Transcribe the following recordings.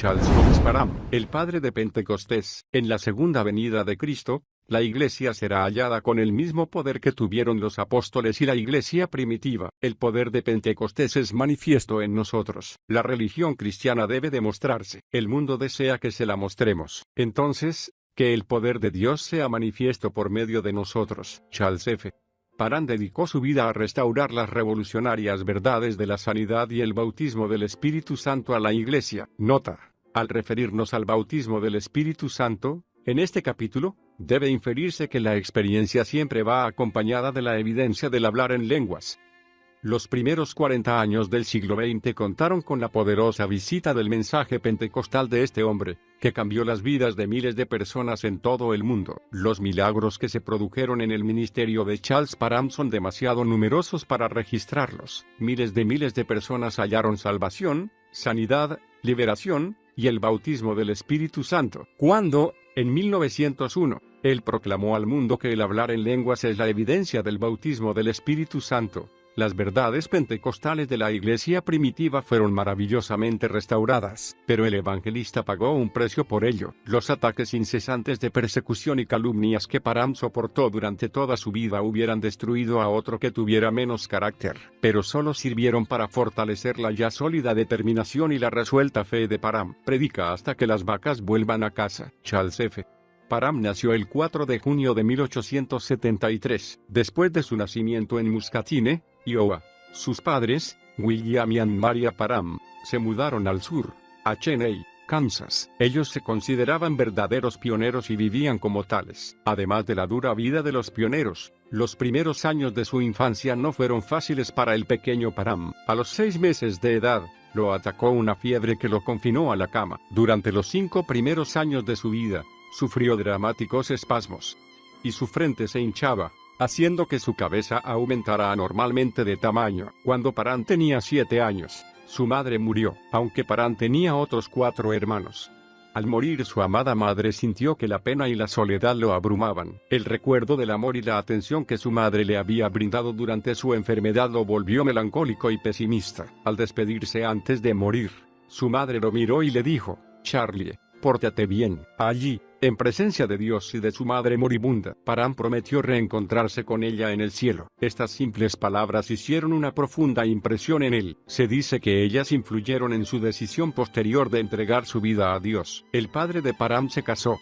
Charles Fox Parham, el padre de Pentecostés. En la segunda venida de Cristo, la Iglesia será hallada con el mismo poder que tuvieron los apóstoles y la Iglesia primitiva. El poder de Pentecostés es manifiesto en nosotros. La religión cristiana debe demostrarse. El mundo desea que se la mostremos. Entonces, que el poder de Dios sea manifiesto por medio de nosotros. Charles F. Parham dedicó su vida a restaurar las revolucionarias verdades de la sanidad y el bautismo del Espíritu Santo a la Iglesia. Nota: al referirnos al bautismo del Espíritu Santo, en este capítulo, debe inferirse que la experiencia siempre va acompañada de la evidencia del hablar en lenguas. Los primeros 40 años del siglo XX contaron con la poderosa visita del mensaje pentecostal de este hombre, que cambió las vidas de miles de personas en todo el mundo. Los milagros que se produjeron en el ministerio de Charles Parham son demasiado numerosos para registrarlos. Miles de personas hallaron salvación, sanidad, liberación, y el bautismo del Espíritu Santo. Cuando, en 1901, él proclamó al mundo que el hablar en lenguas es la evidencia del bautismo del Espíritu Santo, las verdades pentecostales de la Iglesia primitiva fueron maravillosamente restauradas, pero el evangelista pagó un precio por ello. Los ataques incesantes de persecución y calumnias que Parham soportó durante toda su vida hubieran destruido a otro que tuviera menos carácter, pero solo sirvieron para fortalecer la ya sólida determinación y la resuelta fe de Parham. Predica hasta que las vacas vuelvan a casa. Charles F. Parham nació el 4 de junio de 1873, después de su nacimiento en Muscatine, Iowa. Sus padres, William y Ann Maria Parham, se mudaron al sur, a Cheney, Kansas. Ellos se consideraban verdaderos pioneros y vivían como tales. Además de la dura vida de los pioneros, los primeros años de su infancia no fueron fáciles para el pequeño Parham. A los 6 meses de edad, lo atacó una fiebre que lo confinó a la cama. Durante los 5 primeros años de su vida, sufrió dramáticos espasmos, y su frente se hinchaba, haciendo que su cabeza aumentara anormalmente de tamaño. Cuando Parham tenía 7 años, su madre murió, aunque Parham tenía otros 4 hermanos. Al morir su amada madre sintió que la pena y la soledad lo abrumaban. El recuerdo del amor y la atención que su madre le había brindado durante su enfermedad lo volvió melancólico y pesimista. Al despedirse antes de morir, su madre lo miró y le dijo: «Charlie, pórtate bien». Allí, en presencia de Dios y de su madre moribunda, Parham prometió reencontrarse con ella en el cielo. Estas simples palabras hicieron una profunda impresión en él. Se dice que ellas influyeron en su decisión posterior de entregar su vida a Dios. El padre de Parham se casó,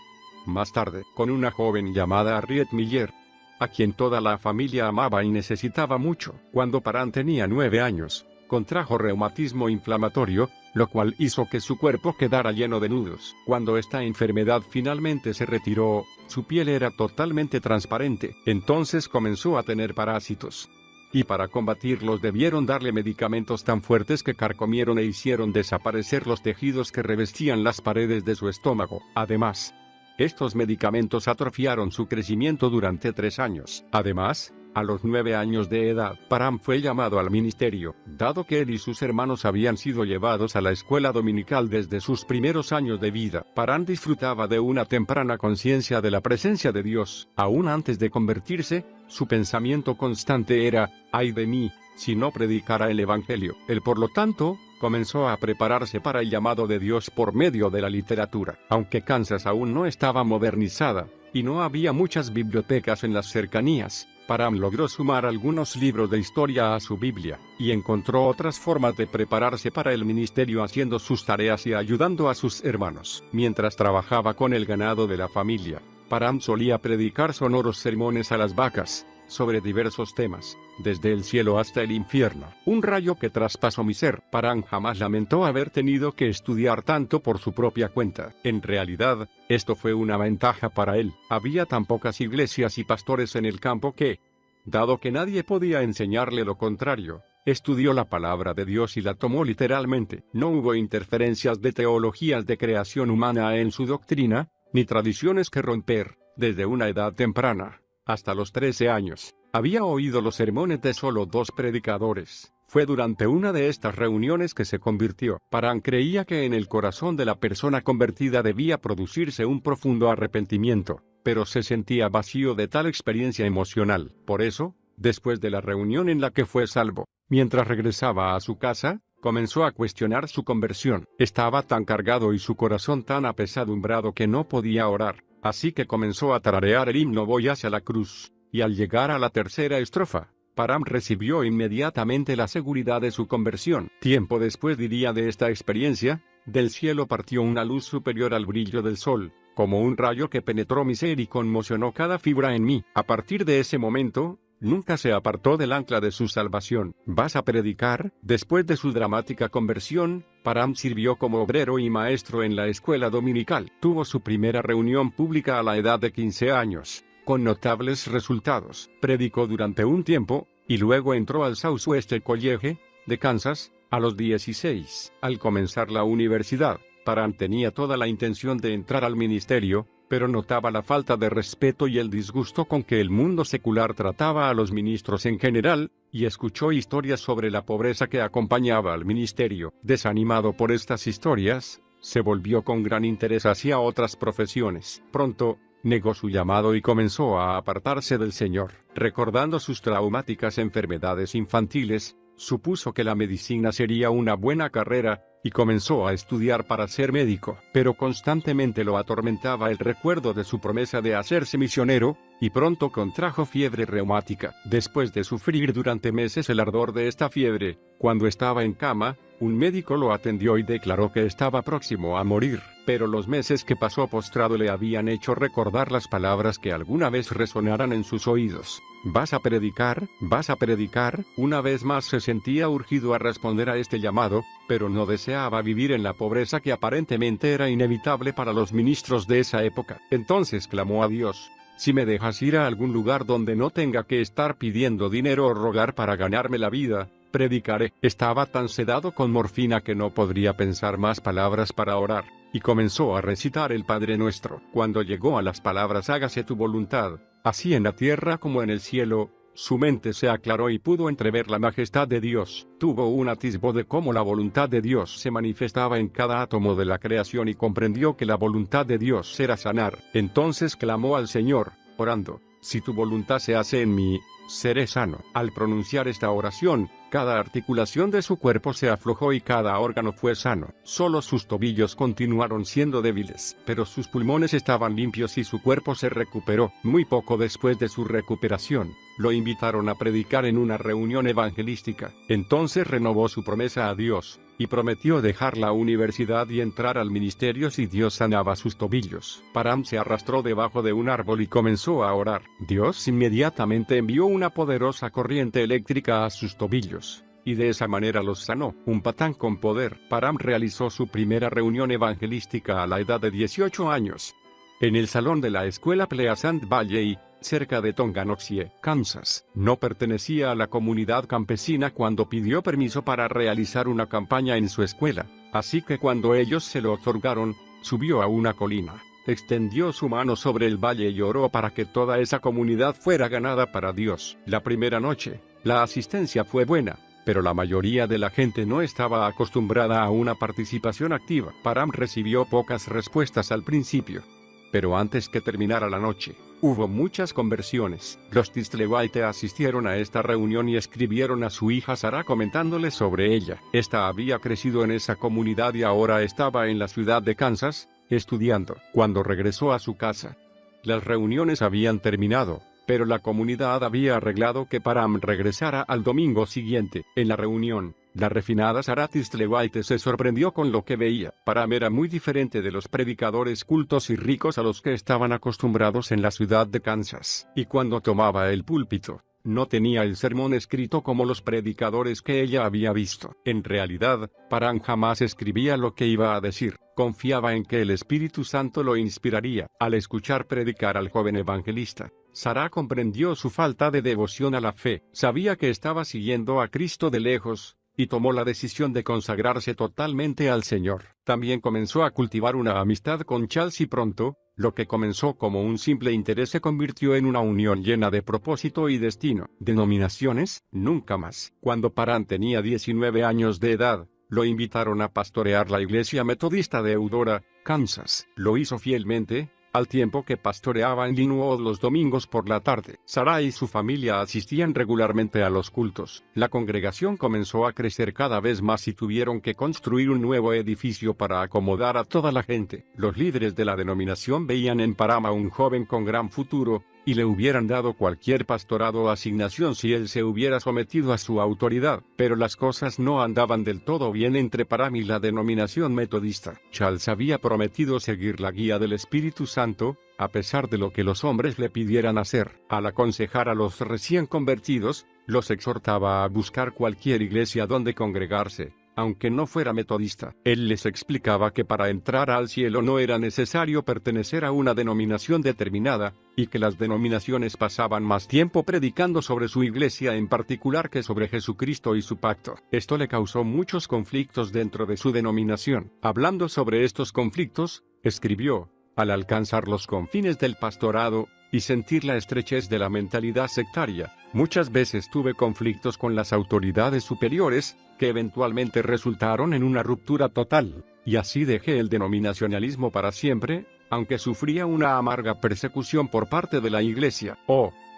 más tarde, con una joven llamada Harriet Miller, a quien toda la familia amaba y necesitaba mucho. Cuando Parham tenía 9 años, contrajo reumatismo inflamatorio, lo cual hizo que su cuerpo quedara lleno de nudos. Cuando esta enfermedad finalmente se retiró, su piel era totalmente transparente. Entonces comenzó a tener parásitos, y para combatirlos debieron darle medicamentos tan fuertes que carcomieron e hicieron desaparecer los tejidos que revestían las paredes de su estómago. Además, estos medicamentos atrofiaron su crecimiento durante 3 años. Además, a los 9 años de edad, Parham fue llamado al ministerio, dado que él y sus hermanos habían sido llevados a la escuela dominical desde sus primeros años de vida. Parham disfrutaba de una temprana conciencia de la presencia de Dios. Aún antes de convertirse, su pensamiento constante era: «Ay de mí, si no predicara el Evangelio». Él, por lo tanto, comenzó a prepararse para el llamado de Dios por medio de la literatura. Aunque Kansas aún no estaba modernizada, y no había muchas bibliotecas en las cercanías, Parham logró sumar algunos libros de historia a su Biblia, y encontró otras formas de prepararse para el ministerio haciendo sus tareas y ayudando a sus hermanos. Mientras trabajaba con el ganado de la familia, Parham solía predicar sonoros sermones a las vacas, sobre diversos temas, desde el cielo hasta el infierno. Un rayo que traspasó mi ser. Parham jamás lamentó haber tenido que estudiar tanto por su propia cuenta. En realidad, esto fue una ventaja para él. Había tan pocas iglesias y pastores en el campo que, dado que nadie podía enseñarle lo contrario, estudió la palabra de Dios y la tomó literalmente. No hubo interferencias de teologías de creación humana en su doctrina, ni tradiciones que romper. Desde una edad temprana, hasta los 13 años, había oído los sermones de solo 2 predicadores. Fue durante una de estas reuniones que se convirtió. Parham creía que en el corazón de la persona convertida debía producirse un profundo arrepentimiento, pero se sentía vacío de tal experiencia emocional. Por eso, después de la reunión en la que fue salvo, mientras regresaba a su casa, comenzó a cuestionar su conversión. Estaba tan cargado y su corazón tan apesadumbrado que no podía orar, así que comenzó a tararear el himno Voy hacia la cruz, y al llegar a la tercera estrofa, Parham recibió inmediatamente la seguridad de su conversión. Tiempo después diría de esta experiencia: del cielo partió una luz superior al brillo del sol, como un rayo que penetró mi ser y conmocionó cada fibra en mí. A partir de ese momento, nunca se apartó del ancla de su salvación. ¿Vas a predicar? Después de su dramática conversión, Parham sirvió como obrero y maestro en la escuela dominical. Tuvo su primera reunión pública a la edad de 15 años, con notables resultados. Predicó durante un tiempo, y luego entró al Southwest College de Kansas, a los 16. Al comenzar la universidad, Parham tenía toda la intención de entrar al ministerio, pero notaba la falta de respeto y el disgusto con que el mundo secular trataba a los ministros en general, y escuchó historias sobre la pobreza que acompañaba al ministerio. Desanimado por estas historias, se volvió con gran interés hacia otras profesiones. Pronto, negó su llamado y comenzó a apartarse del Señor. Recordando sus traumáticas enfermedades infantiles, supuso que la medicina sería una buena carrera, y comenzó a estudiar para ser médico. Pero constantemente lo atormentaba el recuerdo de su promesa de hacerse misionero, y pronto contrajo fiebre reumática. Después de sufrir durante meses el ardor de esta fiebre, cuando estaba en cama, un médico lo atendió y declaró que estaba próximo a morir. Pero los meses que pasó postrado le habían hecho recordar las palabras que alguna vez resonaran en sus oídos. ¿Vas a predicar? ¿Vas a predicar? Una vez más se sentía urgido a responder a este llamado, pero no deseaba vivir en la pobreza que aparentemente era inevitable para los ministros de esa época. Entonces clamó a Dios: si me dejas ir a algún lugar donde no tenga que estar pidiendo dinero o rogar para ganarme la vida, predicaré. Estaba tan sedado con morfina que no podría pensar más palabras para orar, y comenzó a recitar el Padre Nuestro. Cuando llegó a las palabras hágase tu voluntad, así en la tierra como en el cielo, su mente se aclaró y pudo entrever la majestad de Dios. Tuvo un atisbo de cómo la voluntad de Dios se manifestaba en cada átomo de la creación y comprendió que la voluntad de Dios era sanar. Entonces clamó al Señor, orando: si tu voluntad se hace en mí, seré sano. Al pronunciar esta oración, cada articulación de su cuerpo se aflojó y cada órgano fue sano. Solo sus tobillos continuaron siendo débiles, pero sus pulmones estaban limpios y su cuerpo se recuperó. Muy poco después de su recuperación, lo invitaron a predicar en una reunión evangelística. Entonces renovó su promesa a Dios, y prometió dejar la universidad y entrar al ministerio si Dios sanaba sus tobillos. Parham se arrastró debajo de un árbol y comenzó a orar. Dios inmediatamente envió una poderosa corriente eléctrica a sus tobillos, y de esa manera los sanó. Un patán con poder. Parham realizó su primera reunión evangelística a la edad de 18 años, en el salón de la escuela Pleasant Valley, cerca de Tonganoxie, Kansas. No pertenecía a la comunidad campesina cuando pidió permiso para realizar una campaña en su escuela, así que cuando ellos se lo otorgaron, subió a una colina, extendió su mano sobre el valle y oró para que toda esa comunidad fuera ganada para Dios. La primera noche, la asistencia fue buena, pero la mayoría de la gente no estaba acostumbrada a una participación activa. Parham recibió pocas respuestas al principio, pero antes que terminara la noche, hubo muchas conversiones. Los Tislewite asistieron a esta reunión y escribieron a su hija Sara comentándole sobre ella. Esta había crecido en esa comunidad y ahora estaba en la ciudad de Kansas, estudiando. Cuando regresó a su casa, las reuniones habían terminado, pero la comunidad había arreglado que Parham regresara al domingo siguiente. En la reunión, la refinada Sara Tislewite se sorprendió con lo que veía. Parham era muy diferente de los predicadores cultos y ricos a los que estaban acostumbrados en la ciudad de Kansas. Y cuando tomaba el púlpito, no tenía el sermón escrito como los predicadores que ella había visto. En realidad, Parham jamás escribía lo que iba a decir. Confiaba en que el Espíritu Santo lo inspiraría. Al escuchar predicar al joven evangelista, Sara comprendió su falta de devoción a la fe. Sabía que estaba siguiendo a Cristo de lejos, y tomó la decisión de consagrarse totalmente al Señor. También comenzó a cultivar una amistad con Charles y pronto, lo que comenzó como un simple interés se convirtió en una unión llena de propósito y destino. ¿Denominaciones? Nunca más. Cuando Parham tenía 19 años de edad, lo invitaron a pastorear la iglesia metodista de Eudora, Kansas. Lo hizo fielmente, al tiempo que pastoreaba en Linwood los domingos por la tarde. Sarah y su familia asistían regularmente a los cultos. La congregación comenzó a crecer cada vez más y tuvieron que construir un nuevo edificio para acomodar a toda la gente. Los líderes de la denominación veían en Parham a un joven con gran futuro, y le hubieran dado cualquier pastorado o asignación si él se hubiera sometido a su autoridad. Pero las cosas no andaban del todo bien entre Parham y la denominación metodista. Charles había prometido seguir la guía del Espíritu Santo, a pesar de lo que los hombres le pidieran hacer. Al aconsejar a los recién convertidos, los exhortaba a buscar cualquier iglesia donde congregarse, aunque no fuera metodista. Él les explicaba que para entrar al cielo no era necesario pertenecer a una denominación determinada, y que las denominaciones pasaban más tiempo predicando sobre su iglesia en particular que sobre Jesucristo y su pacto. Esto le causó muchos conflictos dentro de su denominación. Hablando sobre estos conflictos, escribió: al alcanzar los confines del pastorado, y sentir la estrechez de la mentalidad sectaria, muchas veces tuve conflictos con las autoridades superiores, que eventualmente resultaron en una ruptura total, y así dejé el denominacionalismo para siempre, aunque sufría una amarga persecución por parte de la iglesia.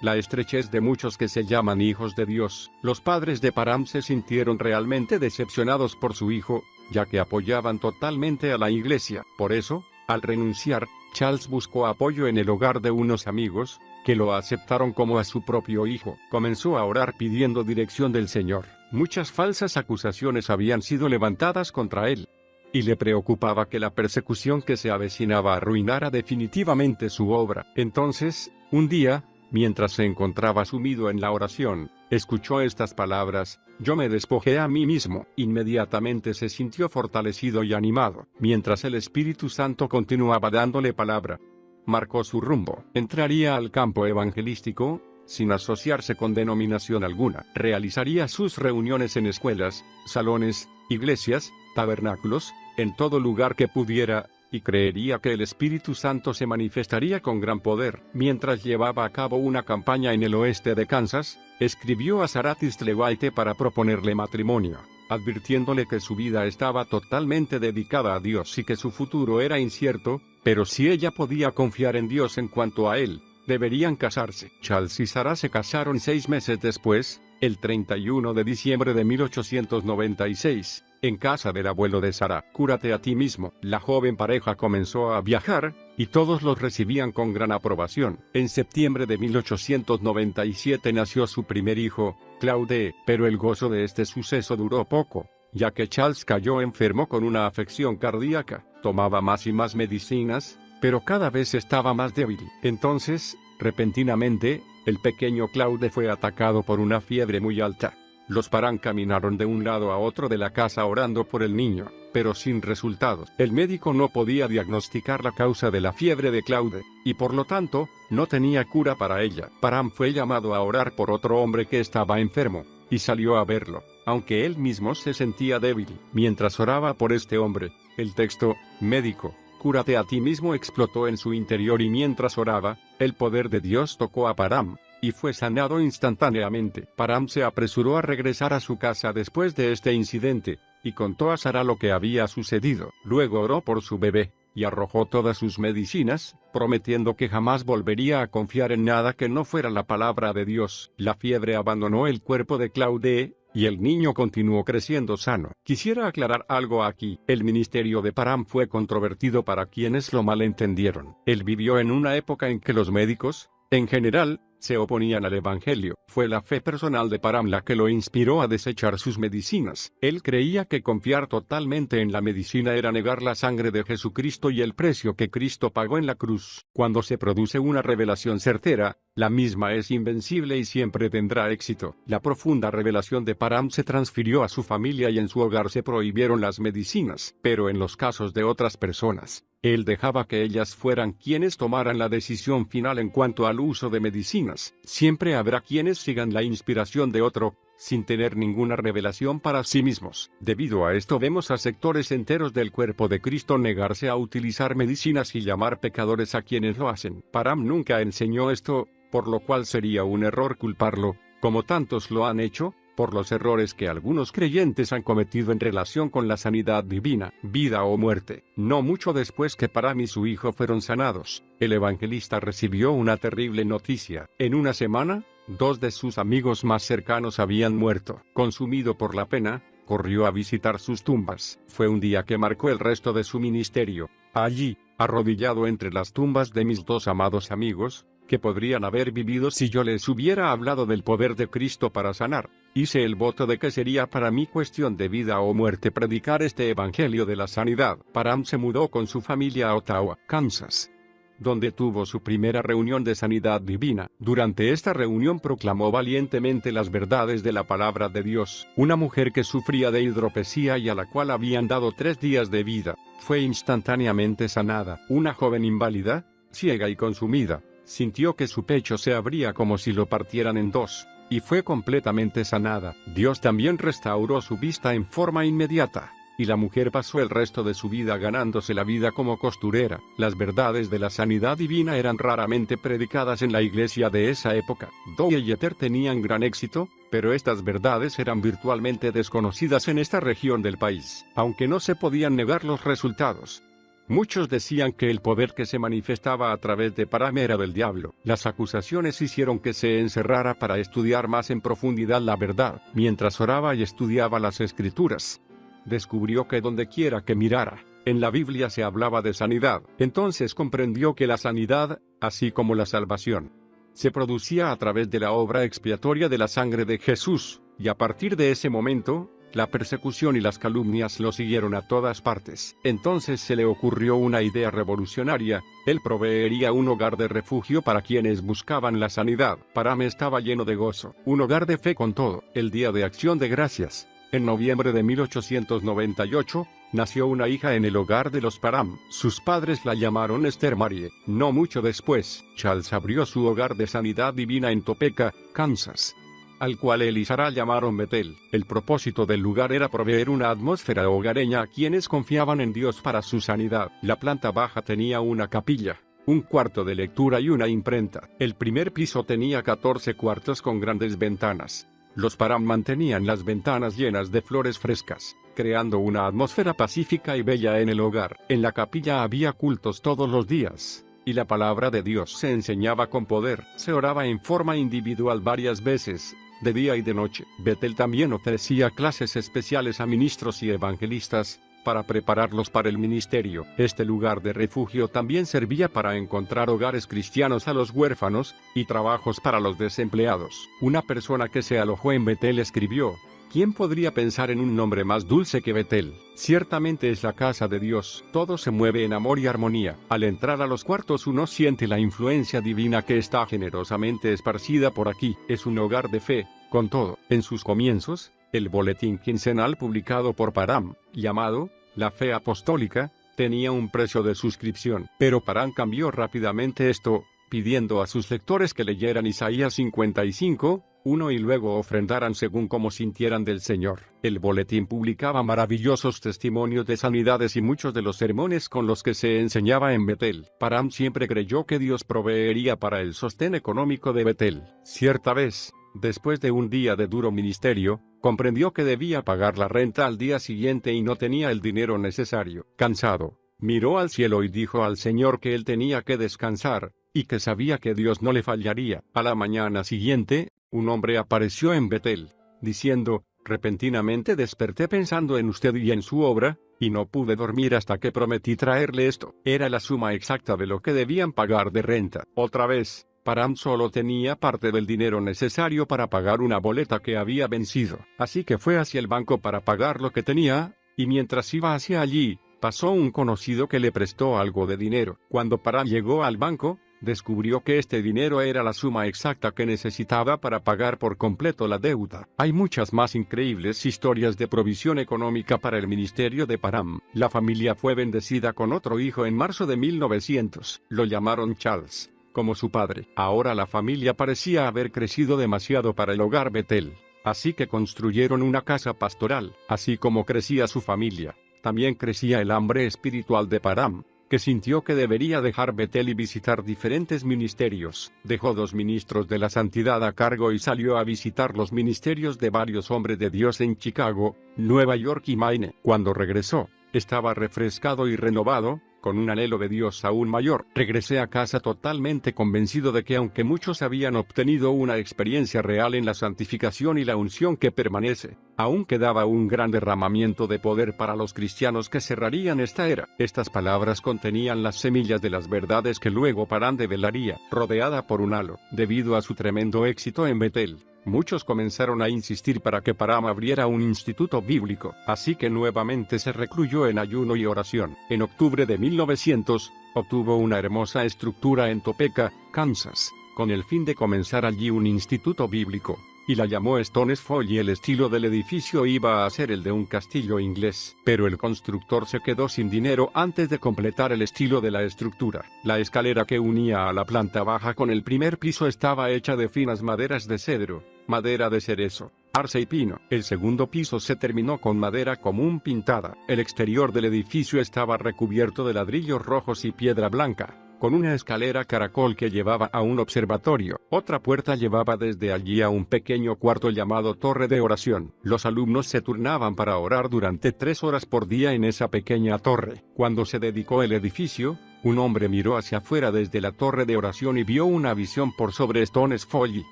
La estrechez de muchos que se llaman hijos de Dios. Los padres de Parham se sintieron realmente decepcionados por su hijo, ya que apoyaban totalmente a la iglesia. Por eso, al renunciar, Charles buscó apoyo en el hogar de unos amigos, que lo aceptaron como a su propio hijo. Comenzó a orar pidiendo dirección del Señor. Muchas falsas acusaciones habían sido levantadas contra él, y le preocupaba que la persecución que se avecinaba arruinara definitivamente su obra. Entonces, un día, mientras se encontraba sumido en la oración, escuchó estas palabras: yo me despojé a mí mismo. Inmediatamente se sintió fortalecido y animado. Mientras el Espíritu Santo continuaba dándole palabra, marcó su rumbo. Entraría al campo evangelístico, sin asociarse con denominación alguna. Realizaría sus reuniones en escuelas, salones, iglesias, tabernáculos, en todo lugar que pudiera, y creería que el Espíritu Santo se manifestaría con gran poder. Mientras llevaba a cabo una campaña en el oeste de Kansas, escribió a Sarah Thistlewhite para proponerle matrimonio, advirtiéndole que su vida estaba totalmente dedicada a Dios y que su futuro era incierto, pero si ella podía confiar en Dios en cuanto a él, deberían casarse. Charles y Sarah se casaron 6 meses después, el 31 de diciembre de 1896, en casa del abuelo de Sarah. Cúrate a ti mismo. La joven pareja comenzó a viajar, y todos los recibían con gran aprobación. En septiembre de 1897 nació su primer hijo, Claude, pero el gozo de este suceso duró poco, ya que Charles cayó enfermo con una afección cardíaca. Tomaba más y más medicinas, pero cada vez estaba más débil. Entonces, repentinamente, el pequeño Claude fue atacado por una fiebre muy alta. Los Parham caminaron de un lado a otro de la casa orando por el niño, pero sin resultados. El médico no podía diagnosticar la causa de la fiebre de Claude, y por lo tanto, no tenía cura para ella. Parham fue llamado a orar por otro hombre que estaba enfermo, y salió a verlo, aunque él mismo se sentía débil. Mientras oraba por este hombre, el texto, médico, cúrate a ti mismo, explotó en su interior, y mientras oraba, el poder de Dios tocó a Parham, y fue sanado instantáneamente. Parham se apresuró a regresar a su casa después de este incidente, y contó a Sarah lo que había sucedido. Luego oró por su bebé, y arrojó todas sus medicinas, prometiendo que jamás volvería a confiar en nada que no fuera la palabra de Dios. La fiebre abandonó el cuerpo de Claude, y el niño continuó creciendo sano. Quisiera aclarar algo aquí. El ministerio de Parham fue controvertido para quienes lo malentendieron. Él vivió en una época en que los médicos, en general, se oponían al Evangelio. Fue la fe personal de Parham la que lo inspiró a desechar sus medicinas. Él creía que confiar totalmente en la medicina era negar la sangre de Jesucristo y el precio que Cristo pagó en la cruz. Cuando se produce una revelación certera, la misma es invencible y siempre tendrá éxito. La profunda revelación de Parham se transfirió a su familia y en su hogar se prohibieron las medicinas. Pero en los casos de otras personas, él dejaba que ellas fueran quienes tomaran la decisión final en cuanto al uso de medicinas. Siempre habrá quienes sigan la inspiración de otro, sin tener ninguna revelación para sí mismos. Debido a esto vemos a sectores enteros del cuerpo de Cristo negarse a utilizar medicinas y llamar pecadores a quienes lo hacen. Parham nunca enseñó esto, por lo cual sería un error culparlo, como tantos lo han hecho, por los errores que algunos creyentes han cometido en relación con la sanidad divina, vida o muerte. No mucho después que Param y su hijo fueron sanados, el evangelista recibió una terrible noticia. En una semana, 2 de sus amigos más cercanos habían muerto. Consumido por la pena, corrió a visitar sus tumbas. Fue un día que marcó el resto de su ministerio. Allí, arrodillado entre las tumbas de mis 2 amados amigos, que podrían haber vivido si yo les hubiera hablado del poder de Cristo para sanar, hice el voto de que sería para mí cuestión de vida o muerte predicar este evangelio de la sanidad. Param se mudó con su familia a Ottawa, Kansas, donde tuvo su primera reunión de sanidad divina. Durante esta reunión proclamó valientemente las verdades de la palabra de Dios. Una mujer que sufría de hidropesía y a la cual habían dado 3 días de vida, fue instantáneamente sanada. Una joven inválida, ciega y consumida, sintió que su pecho se abría como si lo partieran en 2, y fue completamente sanada. Dios también restauró su vista en forma inmediata, y la mujer pasó el resto de su vida ganándose la vida como costurera. Las verdades de la sanidad divina eran raramente predicadas en la iglesia de esa época. Dowie y Ether tenían gran éxito, pero estas verdades eran virtualmente desconocidas en esta región del país, aunque no se podían negar los resultados. Muchos decían que el poder que se manifestaba a través de Param era del diablo. Las acusaciones hicieron que se encerrara para estudiar más en profundidad la verdad. Mientras oraba y estudiaba las Escrituras, descubrió que dondequiera que mirara, en la Biblia se hablaba de sanidad. Entonces comprendió que la sanidad, así como la salvación, se producía a través de la obra expiatoria de la sangre de Jesús, y a partir de ese momento, la persecución y las calumnias lo siguieron a todas partes. Entonces se le ocurrió una idea revolucionaria: él proveería un hogar de refugio para quienes buscaban la sanidad. Param estaba lleno de gozo. Un hogar de fe con todo. El Día de Acción de Gracias, en noviembre de 1898, nació una hija en el hogar de los Param. Sus padres la llamaron Esther Marie. No mucho después, Charles abrió su hogar de sanidad divina en Topeka, Kansas, al cual él y Sarah llamaron Betel. El propósito del lugar era proveer una atmósfera hogareña a quienes confiaban en Dios para su sanidad. La planta baja tenía una capilla, un cuarto de lectura y una imprenta. El primer piso tenía 14 cuartos con grandes ventanas. Los Param mantenían las ventanas llenas de flores frescas, creando una atmósfera pacífica y bella en el hogar. En la capilla había cultos todos los días, y la palabra de Dios se enseñaba con poder. Se oraba en forma individual varias veces, de día y de noche. Betel también ofrecía clases especiales a ministros y evangelistas, para prepararlos para el ministerio. Este lugar de refugio también servía para encontrar hogares cristianos a los huérfanos, y trabajos para los desempleados. Una persona que se alojó en Betel escribió: ¿quién podría pensar en un nombre más dulce que Betel? Ciertamente es la casa de Dios. Todo se mueve en amor y armonía. Al entrar a los cuartos uno siente la influencia divina que está generosamente esparcida por aquí. Es un hogar de fe, con todo. En sus comienzos, el boletín quincenal publicado por Param, llamado La Fe Apostólica, tenía un precio de suscripción. Pero Param cambió rápidamente esto, pidiendo a sus lectores que leyeran Isaías 55:1 y luego ofrendaran según como sintieran del Señor. El boletín publicaba maravillosos testimonios de sanidades y muchos de los sermones con los que se enseñaba en Betel. Param siempre creyó que Dios proveería para el sostén económico de Betel. Cierta vez, después de un día de duro ministerio, comprendió que debía pagar la renta al día siguiente y no tenía el dinero necesario. Cansado, miró al cielo y dijo al Señor que él tenía que descansar, y que sabía que Dios no le fallaría. A la mañana siguiente, un hombre apareció en Betel, diciendo: repentinamente desperté pensando en usted y en su obra, y no pude dormir hasta que prometí traerle esto. Era la suma exacta de lo que debían pagar de renta. Otra vez, Param solo tenía parte del dinero necesario para pagar una boleta que había vencido. Así que fue hacia el banco para pagar lo que tenía, y mientras iba hacia allí, pasó un conocido que le prestó algo de dinero. Cuando Param llegó al banco, descubrió que este dinero era la suma exacta que necesitaba para pagar por completo la deuda. Hay muchas más increíbles historias de provisión económica para el ministerio de Param. La familia fue bendecida con otro hijo en marzo de 1900. Lo llamaron Charles, como su padre. Ahora la familia parecía haber crecido demasiado para el hogar Betel, así que construyeron una casa pastoral. Así como crecía su familia, también crecía el hambre espiritual de Param, que sintió que debería dejar Betel y visitar diferentes ministerios. Dejó 2 ministros de la santidad a cargo y salió a visitar los ministerios de varios hombres de Dios en Chicago, Nueva York y Maine. Cuando regresó, estaba refrescado y renovado, con un anhelo de Dios aún mayor. Regresé a casa totalmente convencido de que aunque muchos habían obtenido una experiencia real en la santificación y la unción que permanece, aún quedaba un gran derramamiento de poder para los cristianos que cerrarían esta era. Estas palabras contenían las semillas de las verdades que luego Parham develaría, rodeada por un halo. Debido a su tremendo éxito en Betel, muchos comenzaron a insistir para que Parham abriera un instituto bíblico, así que nuevamente se recluyó en ayuno y oración. En octubre de 1900, obtuvo una hermosa estructura en Topeka, Kansas, con el fin de comenzar allí un instituto bíblico, y la llamó Stones Folly. El estilo del edificio iba a ser el de un castillo inglés, pero el constructor se quedó sin dinero antes de completar el estilo de la estructura. La escalera que unía a la planta baja con el primer piso estaba hecha de finas maderas de cedro, madera de cerezo, arce y pino. El segundo piso se terminó con madera común pintada. El exterior del edificio estaba recubierto de ladrillos rojos y piedra blanca, con una escalera caracol que llevaba a un observatorio. Otra puerta llevaba desde allí a un pequeño cuarto llamado torre de oración. Los alumnos se turnaban para orar durante 3 horas por día en esa pequeña torre. Cuando se dedicó el edificio, un hombre miró hacia afuera desde la torre de oración y vio una visión por sobre Stones Folly,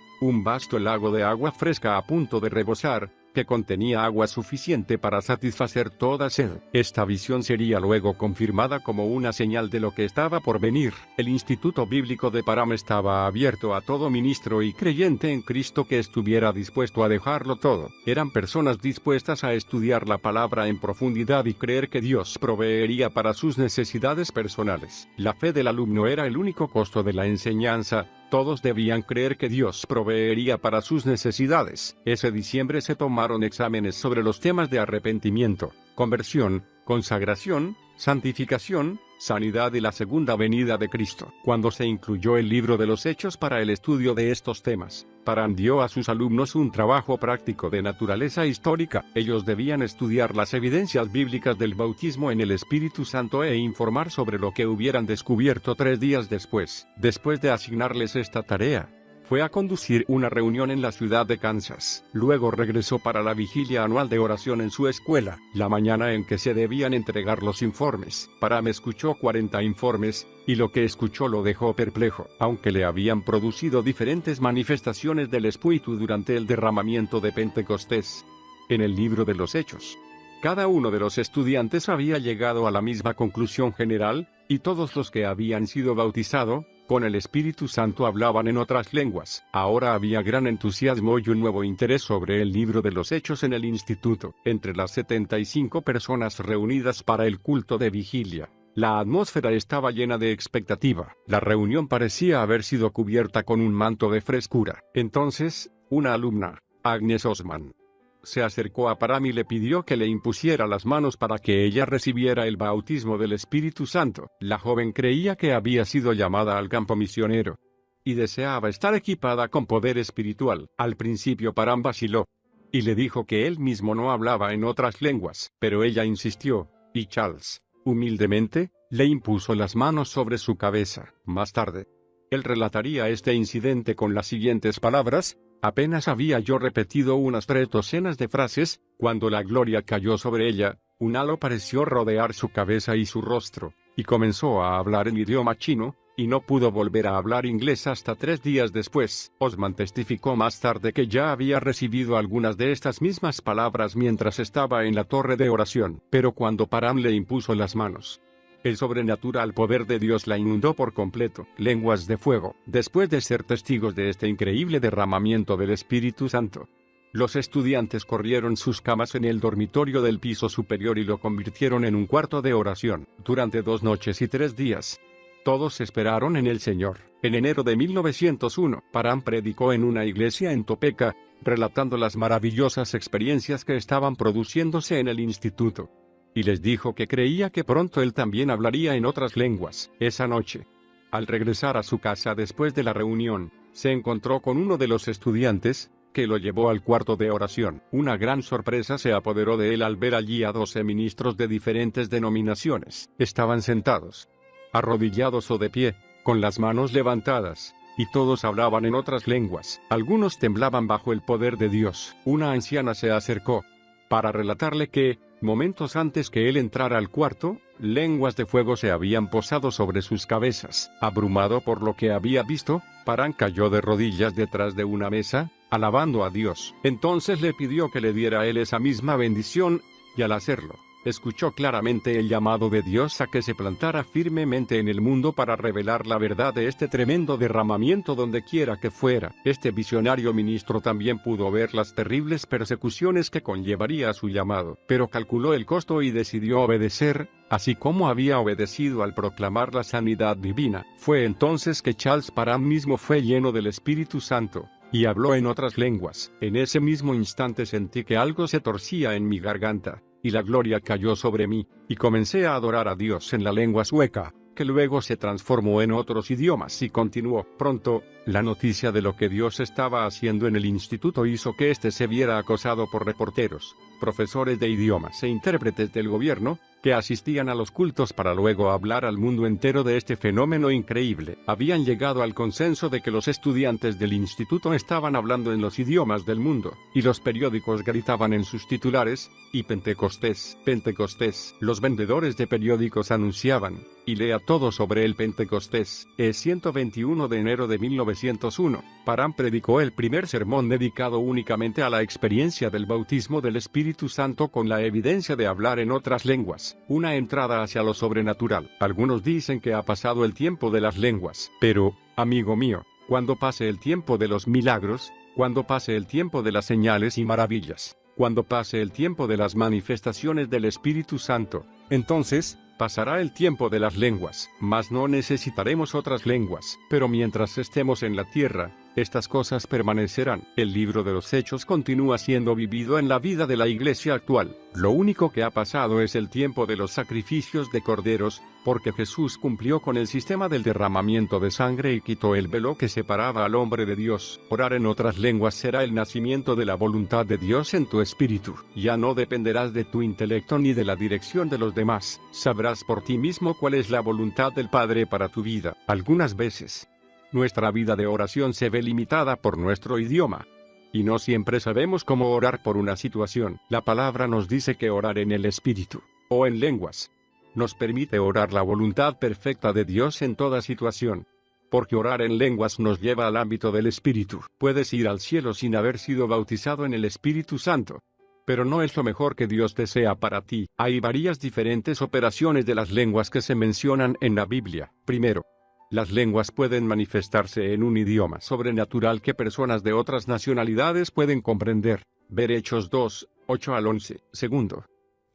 un vasto lago de agua fresca a punto de rebosar, que contenía agua suficiente para satisfacer toda sed. Esta visión sería luego confirmada como una señal de lo que estaba por venir. El Instituto Bíblico de Parham estaba abierto a todo ministro y creyente en Cristo que estuviera dispuesto a dejarlo todo. Eran personas dispuestas a estudiar la palabra en profundidad y creer que Dios proveería para sus necesidades personales. La fe del alumno era el único costo de la enseñanza. Todos debían creer que Dios proveería para sus necesidades. Ese diciembre se tomaron exámenes sobre los temas de arrepentimiento, conversión, consagración, santificación, sanidad y la segunda venida de Cristo. Cuando se incluyó el libro de los Hechos para el estudio de estos temas, Parham dio a sus alumnos un trabajo práctico de naturaleza histórica. Ellos debían estudiar las evidencias bíblicas del bautismo en el Espíritu Santo e informar sobre lo que hubieran descubierto 3 días después. Después de asignarles esta tarea, fue a conducir una reunión en la ciudad de Kansas. Luego regresó para la vigilia anual de oración en su escuela, la mañana en que se debían entregar los informes. Parham escuchó 40 informes, y lo que escuchó lo dejó perplejo, aunque le habían producido diferentes manifestaciones del Espíritu durante el derramamiento de Pentecostés. En el libro de los Hechos, cada uno de los estudiantes había llegado a la misma conclusión general, y todos los que habían sido bautizados con el Espíritu Santo hablaban en otras lenguas. Ahora había gran entusiasmo y un nuevo interés sobre el libro de los Hechos en el instituto. Entre las 75 personas reunidas para el culto de vigilia, la atmósfera estaba llena de expectativa. La reunión parecía haber sido cubierta con un manto de frescura. Entonces, una alumna, Agnes Osman, se acercó a Parham y le pidió que le impusiera las manos para que ella recibiera el bautismo del Espíritu Santo. La joven creía que había sido llamada al campo misionero y deseaba estar equipada con poder espiritual. Al principio Parham vaciló y le dijo que él mismo no hablaba en otras lenguas, pero ella insistió, y Charles, humildemente, le impuso las manos sobre su cabeza. Más tarde, él relataría este incidente con las siguientes palabras: apenas había yo repetido unas 3 docenas de frases, cuando la gloria cayó sobre ella, un halo pareció rodear su cabeza y su rostro, y comenzó a hablar en idioma chino, y no pudo volver a hablar inglés hasta 3 días después. Osman testificó más tarde que ya había recibido algunas de estas mismas palabras mientras estaba en la torre de oración, pero cuando Parham le impuso las manos, el sobrenatural poder de Dios la inundó por completo. Lenguas de fuego. Después de ser testigos de este increíble derramamiento del Espíritu Santo, los estudiantes corrieron sus camas en el dormitorio del piso superior y lo convirtieron en un cuarto de oración. Durante 2 noches y 3 días, todos esperaron en el Señor. En enero de 1901, Parham predicó en una iglesia en Topeka, relatando las maravillosas experiencias que estaban produciéndose en el instituto, y les dijo que creía que pronto él también hablaría en otras lenguas. Esa noche, al regresar a su casa después de la reunión, se encontró con uno de los estudiantes, que lo llevó al cuarto de oración. Una gran sorpresa se apoderó de él al ver allí a 12 ministros de diferentes denominaciones. Estaban sentados, arrodillados o de pie, con las manos levantadas, y todos hablaban en otras lenguas. Algunos temblaban bajo el poder de Dios. Una anciana se acercó para relatarle que, momentos antes que él entrara al cuarto, lenguas de fuego se habían posado sobre sus cabezas. Abrumado por lo que había visto, Parán cayó de rodillas detrás de una mesa, alabando a Dios. Entonces le pidió que le diera a él esa misma bendición, y al hacerlo, escuchó claramente el llamado de Dios a que se plantara firmemente en el mundo para revelar la verdad de este tremendo derramamiento donde quiera que fuera. Este visionario ministro también pudo ver las terribles persecuciones que conllevaría su llamado, pero calculó el costo y decidió obedecer, así como había obedecido al proclamar la sanidad divina. Fue entonces que Charles Parham mismo fue lleno del Espíritu Santo, y habló en otras lenguas. En ese mismo instante sentí que algo se torcía en mi garganta, y la gloria cayó sobre mí, y comencé a adorar a Dios en la lengua sueca, que luego se transformó en otros idiomas y continuó. Pronto, la noticia de lo que Dios estaba haciendo en el instituto hizo que éste se viera acosado por reporteros, profesores de idiomas e intérpretes del gobierno, que asistían a los cultos para luego hablar al mundo entero de este fenómeno increíble. Habían llegado al consenso de que los estudiantes del instituto estaban hablando en los idiomas del mundo, y los periódicos gritaban en sus titulares, y Pentecostés, Pentecostés. Los vendedores de periódicos anunciaban, y lea todo sobre el Pentecostés. El 121 de enero de 1901, Parham predicó el primer sermón dedicado únicamente a la experiencia del bautismo del Espíritu Santo con la evidencia de hablar en otras lenguas. Una entrada hacia lo sobrenatural. Algunos dicen que ha pasado el tiempo de las lenguas. Pero, amigo mío, cuando pase el tiempo de los milagros, cuando pase el tiempo de las señales y maravillas, cuando pase el tiempo de las manifestaciones del Espíritu Santo, entonces, pasará el tiempo de las lenguas, mas no necesitaremos otras lenguas. Pero mientras estemos en la tierra, estas cosas permanecerán. El libro de los Hechos continúa siendo vivido en la vida de la iglesia actual. Lo único que ha pasado es el tiempo de los sacrificios de corderos, porque Jesús cumplió con el sistema del derramamiento de sangre y quitó el velo que separaba al hombre de Dios. Orar en otras lenguas será el nacimiento de la voluntad de Dios en tu espíritu. Ya no dependerás de tu intelecto ni de la dirección de los demás. Sabrás por ti mismo cuál es la voluntad del Padre para tu vida. Algunas veces, nuestra vida de oración se ve limitada por nuestro idioma, y no siempre sabemos cómo orar por una situación. La palabra nos dice que orar en el Espíritu, o en lenguas, nos permite orar la voluntad perfecta de Dios en toda situación. Porque orar en lenguas nos lleva al ámbito del Espíritu. Puedes ir al cielo sin haber sido bautizado en el Espíritu Santo, pero no es lo mejor que Dios desea para ti. Hay varias diferentes operaciones de las lenguas que se mencionan en la Biblia. Primero, las lenguas pueden manifestarse en un idioma sobrenatural que personas de otras nacionalidades pueden comprender. Ver Hechos 2, 8 al 11. Segundo,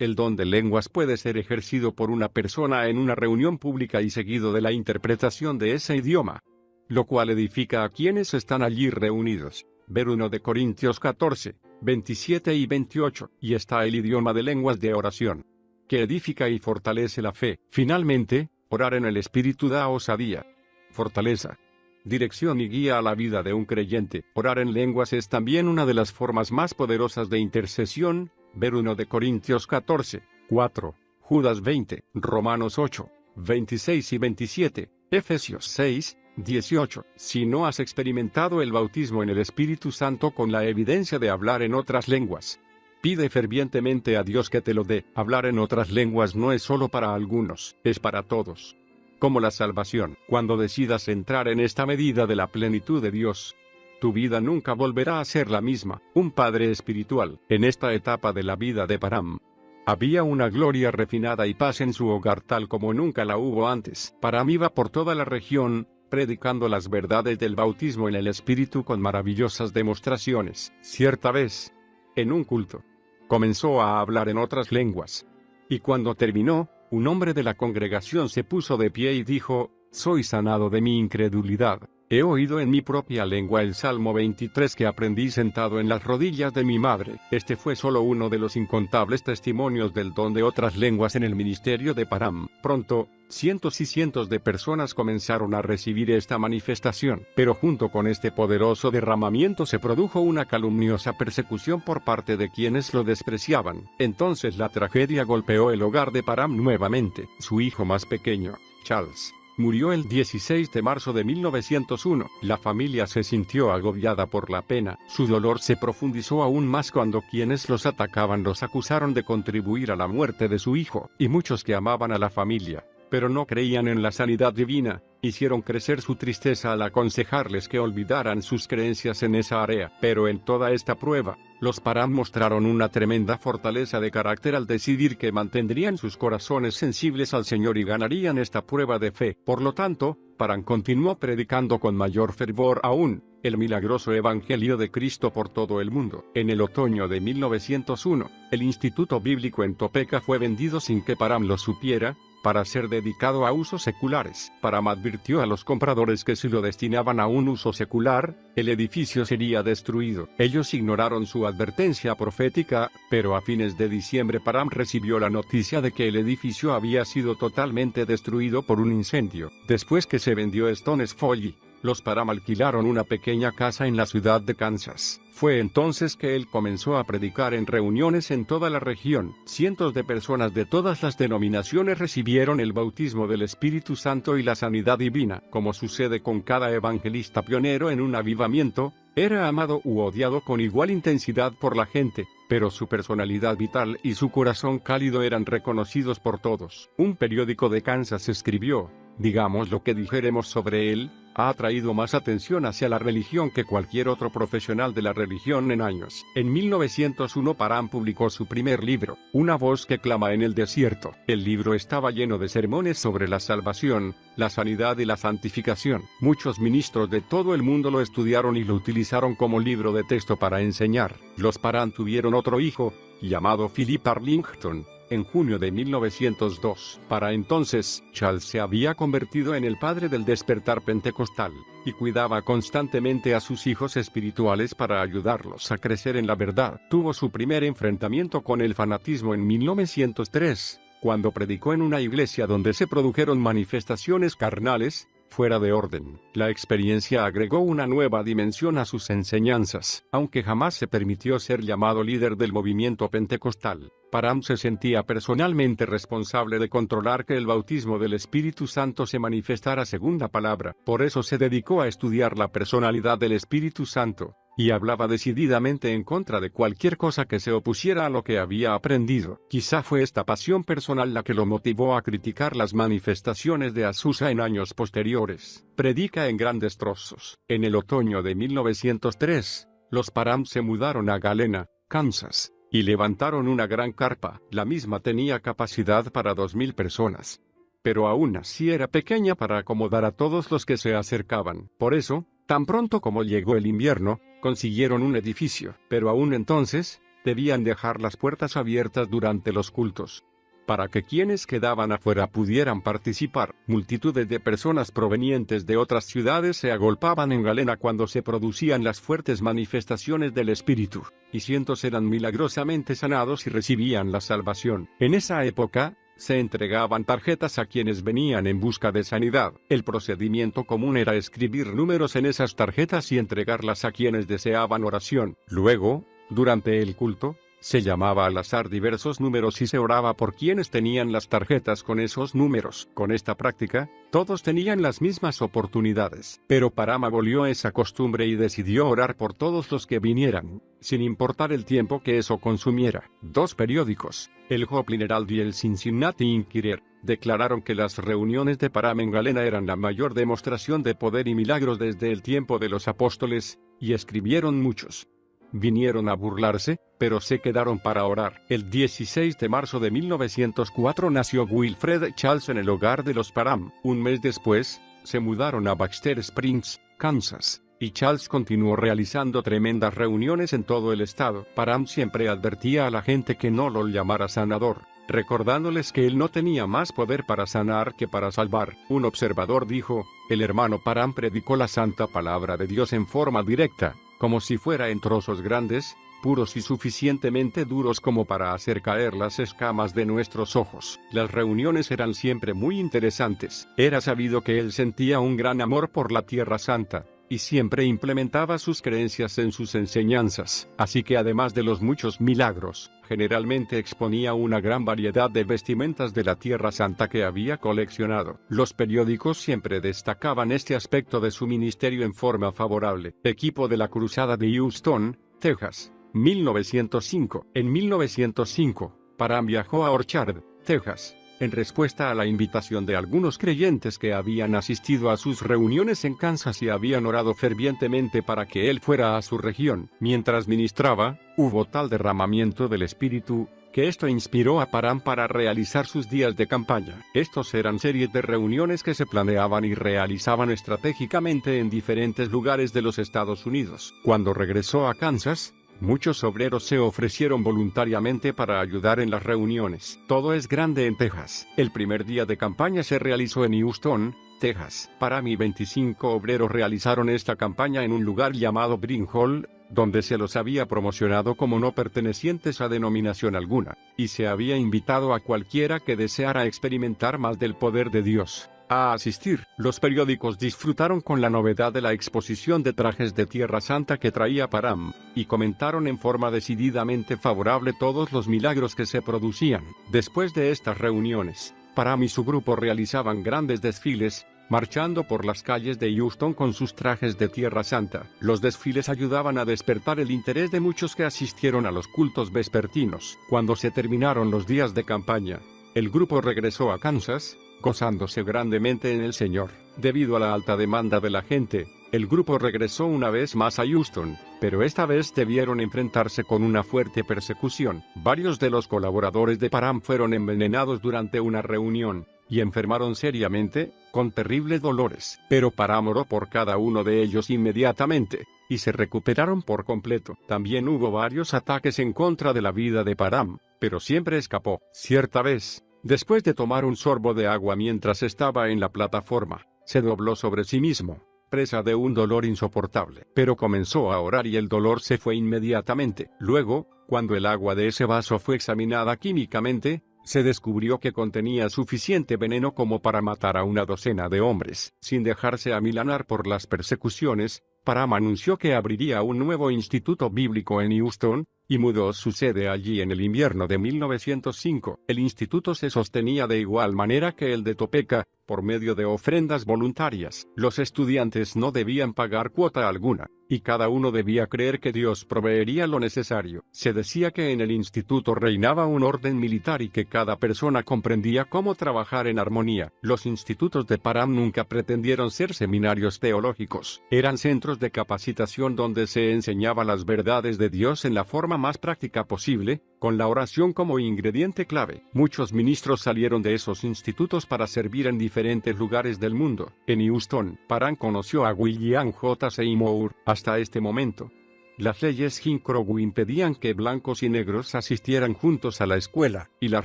el don de lenguas puede ser ejercido por una persona en una reunión pública y seguido de la interpretación de ese idioma, lo cual edifica a quienes están allí reunidos. Ver 1 de Corintios 14, 27 y 28. Y está el idioma de lenguas de oración, que edifica y fortalece la fe. Finalmente, orar en el Espíritu da osadía, fortaleza, dirección y guía a la vida de un creyente. Orar en lenguas es también una de las formas más poderosas de intercesión. Ver 1 de Corintios 14, 4, Judas 20, Romanos 8, 26 y 27, Efesios 6, 18. Si no has experimentado el bautismo en el Espíritu Santo con la evidencia de hablar en otras lenguas, pide fervientemente a Dios que te lo dé. Hablar en otras lenguas no es solo para algunos, es para todos. Como la salvación. Cuando decidas entrar en esta medida de la plenitud de Dios, tu vida nunca volverá a ser la misma. Un padre espiritual. En esta etapa de la vida de Parham, había una gloria refinada y paz en su hogar tal como nunca la hubo antes. Parham iba por toda la región, predicando las verdades del bautismo en el Espíritu con maravillosas demostraciones. Cierta vez, en un culto, comenzó a hablar en otras lenguas, y cuando terminó, un hombre de la congregación se puso de pie y dijo: «Soy sanado de mi incredulidad. He oído en mi propia lengua el Salmo 23 que aprendí sentado en las rodillas de mi madre». Este fue solo uno de los incontables testimonios del don de otras lenguas en el ministerio de Parham. Pronto, cientos y cientos de personas comenzaron a recibir esta manifestación, pero junto con este poderoso derramamiento se produjo una calumniosa persecución por parte de quienes lo despreciaban. Entonces la tragedia golpeó el hogar de Parham nuevamente. Su hijo más pequeño, Charles murió el 16 de marzo de 1901. La familia se sintió agobiada por la pena. Su dolor se profundizó aún más cuando quienes los atacaban los acusaron de contribuir a la muerte de su hijo, y muchos que amaban a la familia, pero no creían en la sanidad divina, hicieron crecer su tristeza al aconsejarles que olvidaran sus creencias en esa área. Pero en toda esta prueba, los Parham mostraron una tremenda fortaleza de carácter al decidir que mantendrían sus corazones sensibles al Señor y ganarían esta prueba de fe. Por lo tanto, Parham continuó predicando con mayor fervor aún el milagroso Evangelio de Cristo por todo el mundo. En el otoño de 1901, el Instituto Bíblico en Topeka fue vendido sin que Parham lo supiera, para ser dedicado a usos seculares. Parham advirtió a los compradores que si lo destinaban a un uso secular, el edificio sería destruido. Ellos ignoraron su advertencia profética, pero a fines de diciembre Parham recibió la noticia de que el edificio había sido totalmente destruido por un incendio. Después que se vendió Stones Folly, los Parham alquilaron una pequeña casa en la ciudad de Kansas. Fue entonces que él comenzó a predicar en reuniones en toda la región. Cientos de personas de todas las denominaciones recibieron el bautismo del Espíritu Santo y la sanidad divina. Como sucede con cada evangelista pionero en un avivamiento, era amado u odiado con igual intensidad por la gente, pero su personalidad vital y su corazón cálido eran reconocidos por todos. Un periódico de Kansas escribió: digamos lo que dijéremos sobre él, ha atraído más atención hacia la religión que cualquier otro profesional de la religión en años. En 1901 Parham publicó su primer libro, Una voz que clama en el desierto. El libro estaba lleno de sermones sobre la salvación, la sanidad y la santificación. Muchos ministros de todo el mundo lo estudiaron y lo utilizaron como libro de texto para enseñar. Los Parham tuvieron otro hijo, llamado Philip Arlington, en junio de 1902. Para entonces, Charles se había convertido en el padre del despertar pentecostal, y cuidaba constantemente a sus hijos espirituales para ayudarlos a crecer en la verdad. Tuvo su primer enfrentamiento con el fanatismo en 1903, cuando predicó en una iglesia donde se produjeron manifestaciones carnales, fuera de orden. La experiencia agregó una nueva dimensión a sus enseñanzas. Aunque jamás se permitió ser llamado líder del movimiento pentecostal, Parham se sentía personalmente responsable de controlar que el bautismo del Espíritu Santo se manifestara según la palabra. Por eso se dedicó a estudiar la personalidad del Espíritu Santo, y hablaba decididamente en contra de cualquier cosa que se opusiera a lo que había aprendido. Quizá fue esta pasión personal la que lo motivó a criticar las manifestaciones de Azusa en años posteriores. Predica en grandes trozos. En el otoño de 1903, los Parham se mudaron a Galena, Kansas, y levantaron una gran carpa. La misma tenía capacidad para 2,000 personas. Pero aún así era pequeña para acomodar a todos los que se acercaban. Por eso, tan pronto como llegó el invierno, consiguieron un edificio, pero aún entonces, debían dejar las puertas abiertas durante los cultos, para que quienes quedaban afuera pudieran participar. Multitudes de personas provenientes de otras ciudades se agolpaban en Galena cuando se producían las fuertes manifestaciones del Espíritu, y cientos eran milagrosamente sanados y recibían la salvación. En esa época, se entregaban tarjetas a quienes venían en busca de sanidad. El procedimiento común era escribir números en esas tarjetas y entregarlas a quienes deseaban oración. Luego, durante el culto, se llamaba al azar diversos números y se oraba por quienes tenían las tarjetas con esos números. Con esta práctica, todos tenían las mismas oportunidades. Pero Parham abolió esa costumbre y decidió orar por todos los que vinieran, sin importar el tiempo que eso consumiera. 2 periódicos, el Joplin Herald y el Cincinnati Inquirer, declararon que las reuniones de Parham en Galena eran la mayor demostración de poder y milagros desde el tiempo de los apóstoles, y escribieron muchos. Vinieron a burlarse, pero se quedaron para orar. El 16 de marzo de 1904 nació Wilfred Charles en el hogar de los Parham. Un mes después, se mudaron a Baxter Springs, Kansas, y Charles continuó realizando tremendas reuniones en todo el estado. Parham siempre advertía a la gente que no lo llamara sanador, recordándoles que él no tenía más poder para sanar que para salvar. Un observador dijo: el hermano Parham predicó la santa palabra de Dios en forma directa, como si fuera en trozos grandes, puros y suficientemente duros como para hacer caer las escamas de nuestros ojos. Las reuniones eran siempre muy interesantes. Era sabido que él sentía un gran amor por la Tierra Santa, y siempre implementaba sus creencias en sus enseñanzas. Así que además de los muchos milagros, generalmente exponía una gran variedad de vestimentas de la Tierra Santa que había coleccionado. Los periódicos siempre destacaban este aspecto de su ministerio en forma favorable. Equipo de la Cruzada de Houston, Texas, 1905. En 1905, Parham viajó a Orchard, Texas, en respuesta a la invitación de algunos creyentes que habían asistido a sus reuniones en Kansas y habían orado fervientemente para que él fuera a su región. Mientras ministraba, hubo tal derramamiento del Espíritu, que esto inspiró a Parham para realizar sus días de campaña. Estos eran series de reuniones que se planeaban y realizaban estratégicamente en diferentes lugares de los Estados Unidos. Cuando regresó a Kansas, muchos obreros se ofrecieron voluntariamente para ayudar en las reuniones. Todo es grande en Texas. El primer día de campaña se realizó en Houston, Texas. Parham y 25 obreros realizaron esta campaña en un lugar llamado Brim Hall, donde se los había promocionado como no pertenecientes a denominación alguna, y se había invitado a cualquiera que deseara experimentar más del poder de Dios a asistir. Los periódicos disfrutaron con la novedad de la exposición de trajes de Tierra Santa que traía Parham, y comentaron en forma decididamente favorable todos los milagros que se producían. Después de estas reuniones, Parham y su grupo realizaban grandes desfiles, marchando por las calles de Houston con sus trajes de Tierra Santa. Los desfiles ayudaban a despertar el interés de muchos que asistieron a los cultos vespertinos. Cuando se terminaron los días de campaña, el grupo regresó a Kansas, gozándose grandemente en el Señor. Debido a la alta demanda de la gente, el grupo regresó una vez más a Houston, pero esta vez debieron enfrentarse con una fuerte persecución. Varios de los colaboradores de Parham fueron envenenados durante una reunión, y enfermaron seriamente, con terribles dolores. Pero Parham oró por cada uno de ellos inmediatamente, y se recuperaron por completo. También hubo varios ataques en contra de la vida de Parham, pero siempre escapó. Cierta vez, después de tomar un sorbo de agua mientras estaba en la plataforma, se dobló sobre sí mismo, presa de un dolor insoportable. Pero comenzó a orar y el dolor se fue inmediatamente. Luego, cuando el agua de ese vaso fue examinada químicamente, se descubrió que contenía suficiente veneno como para matar a una docena de hombres. Sin dejarse amilanar por las persecuciones, Parham anunció que abriría un nuevo instituto bíblico en Houston, y mudó su sede allí en el invierno de 1905. El instituto se sostenía de igual manera que el de Topeka, por medio de ofrendas voluntarias. Los estudiantes no debían pagar cuota alguna, y cada uno debía creer que Dios proveería lo necesario. Se decía que en el instituto reinaba un orden militar y que cada persona comprendía cómo trabajar en armonía. Los institutos de Parham nunca pretendieron ser seminarios teológicos. Eran centros de capacitación donde se enseñaba las verdades de Dios en la forma más práctica posible, con la oración como ingrediente clave. Muchos ministros salieron de esos institutos para servir en diferentes lugares del mundo. En Houston, Parham conoció a William J. Seymour. Hasta este momento, las leyes Jim Crow impedían que blancos y negros asistieran juntos a la escuela, y las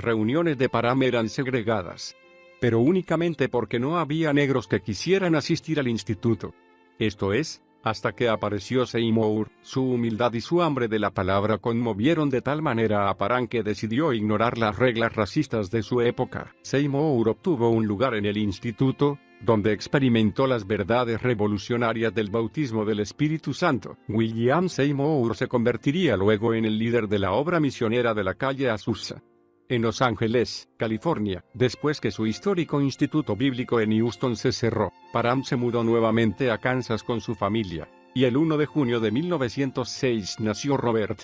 reuniones de Parham eran segregadas, pero únicamente porque no había negros que quisieran asistir al instituto. Esto es, hasta que apareció Seymour. Su humildad y su hambre de la palabra conmovieron de tal manera a Parham que decidió ignorar las reglas racistas de su época. Seymour obtuvo un lugar en el instituto, donde experimentó las verdades revolucionarias del bautismo del Espíritu Santo. William Seymour se convertiría luego en el líder de la obra misionera de la calle Azusa, en Los Ángeles, California. Después que su histórico instituto bíblico en Houston se cerró, Parham se mudó nuevamente a Kansas con su familia, y el 1 de junio de 1906 nació Robert,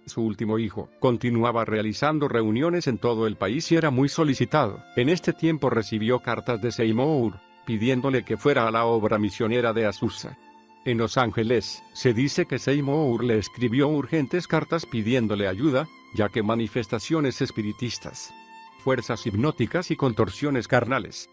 su último hijo. Continuaba realizando reuniones en todo el país y era muy solicitado. En este tiempo recibió cartas de Seymour, pidiéndole que fuera a la obra misionera de Azusa, en Los Ángeles. Se dice que Seymour le escribió urgentes cartas pidiéndole ayuda, ya que manifestaciones espiritistas, fuerzas hipnóticas y contorsiones carnales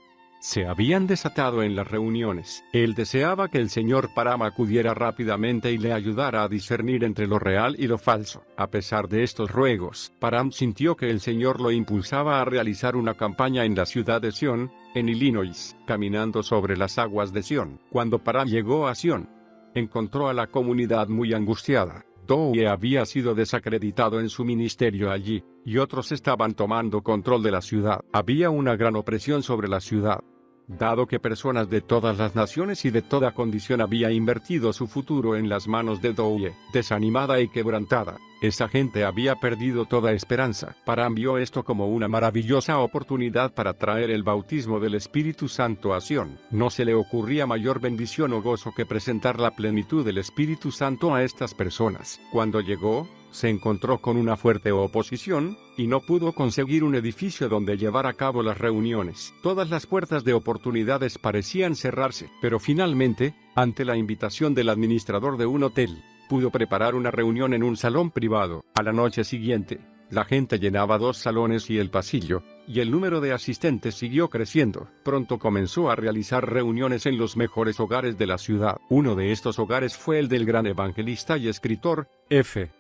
se habían desatado en las reuniones. Él deseaba que el señor Parham acudiera rápidamente y le ayudara a discernir entre lo real y lo falso. A pesar de estos ruegos, Parham sintió que el Señor lo impulsaba a realizar una campaña en la ciudad de Sion, en Illinois, caminando sobre las aguas de Sion. Cuando Parham llegó a Sion, encontró a la comunidad muy angustiada. Dowie había sido desacreditado en su ministerio allí, y otros estaban tomando control de la ciudad. Había una gran opresión sobre la ciudad, Dado que personas de todas las naciones y de toda condición había invertido su futuro en las manos de Douye, desanimada y quebrantada, esa gente había perdido toda esperanza. Parham vio esto como una maravillosa oportunidad para traer el bautismo del Espíritu Santo a Sion. No se le ocurría mayor bendición o gozo que presentar la plenitud del Espíritu Santo a estas personas. Cuando llegó, se encontró con una fuerte oposición, y no pudo conseguir un edificio donde llevar a cabo las reuniones. Todas las puertas de oportunidades parecían cerrarse, pero finalmente, ante la invitación del administrador de un hotel, pudo preparar una reunión en un salón privado. A la noche siguiente, la gente llenaba 2 salones y el pasillo, y el número de asistentes siguió creciendo. Pronto comenzó a realizar reuniones en los mejores hogares de la ciudad. Uno de estos hogares fue el del gran evangelista y escritor, F.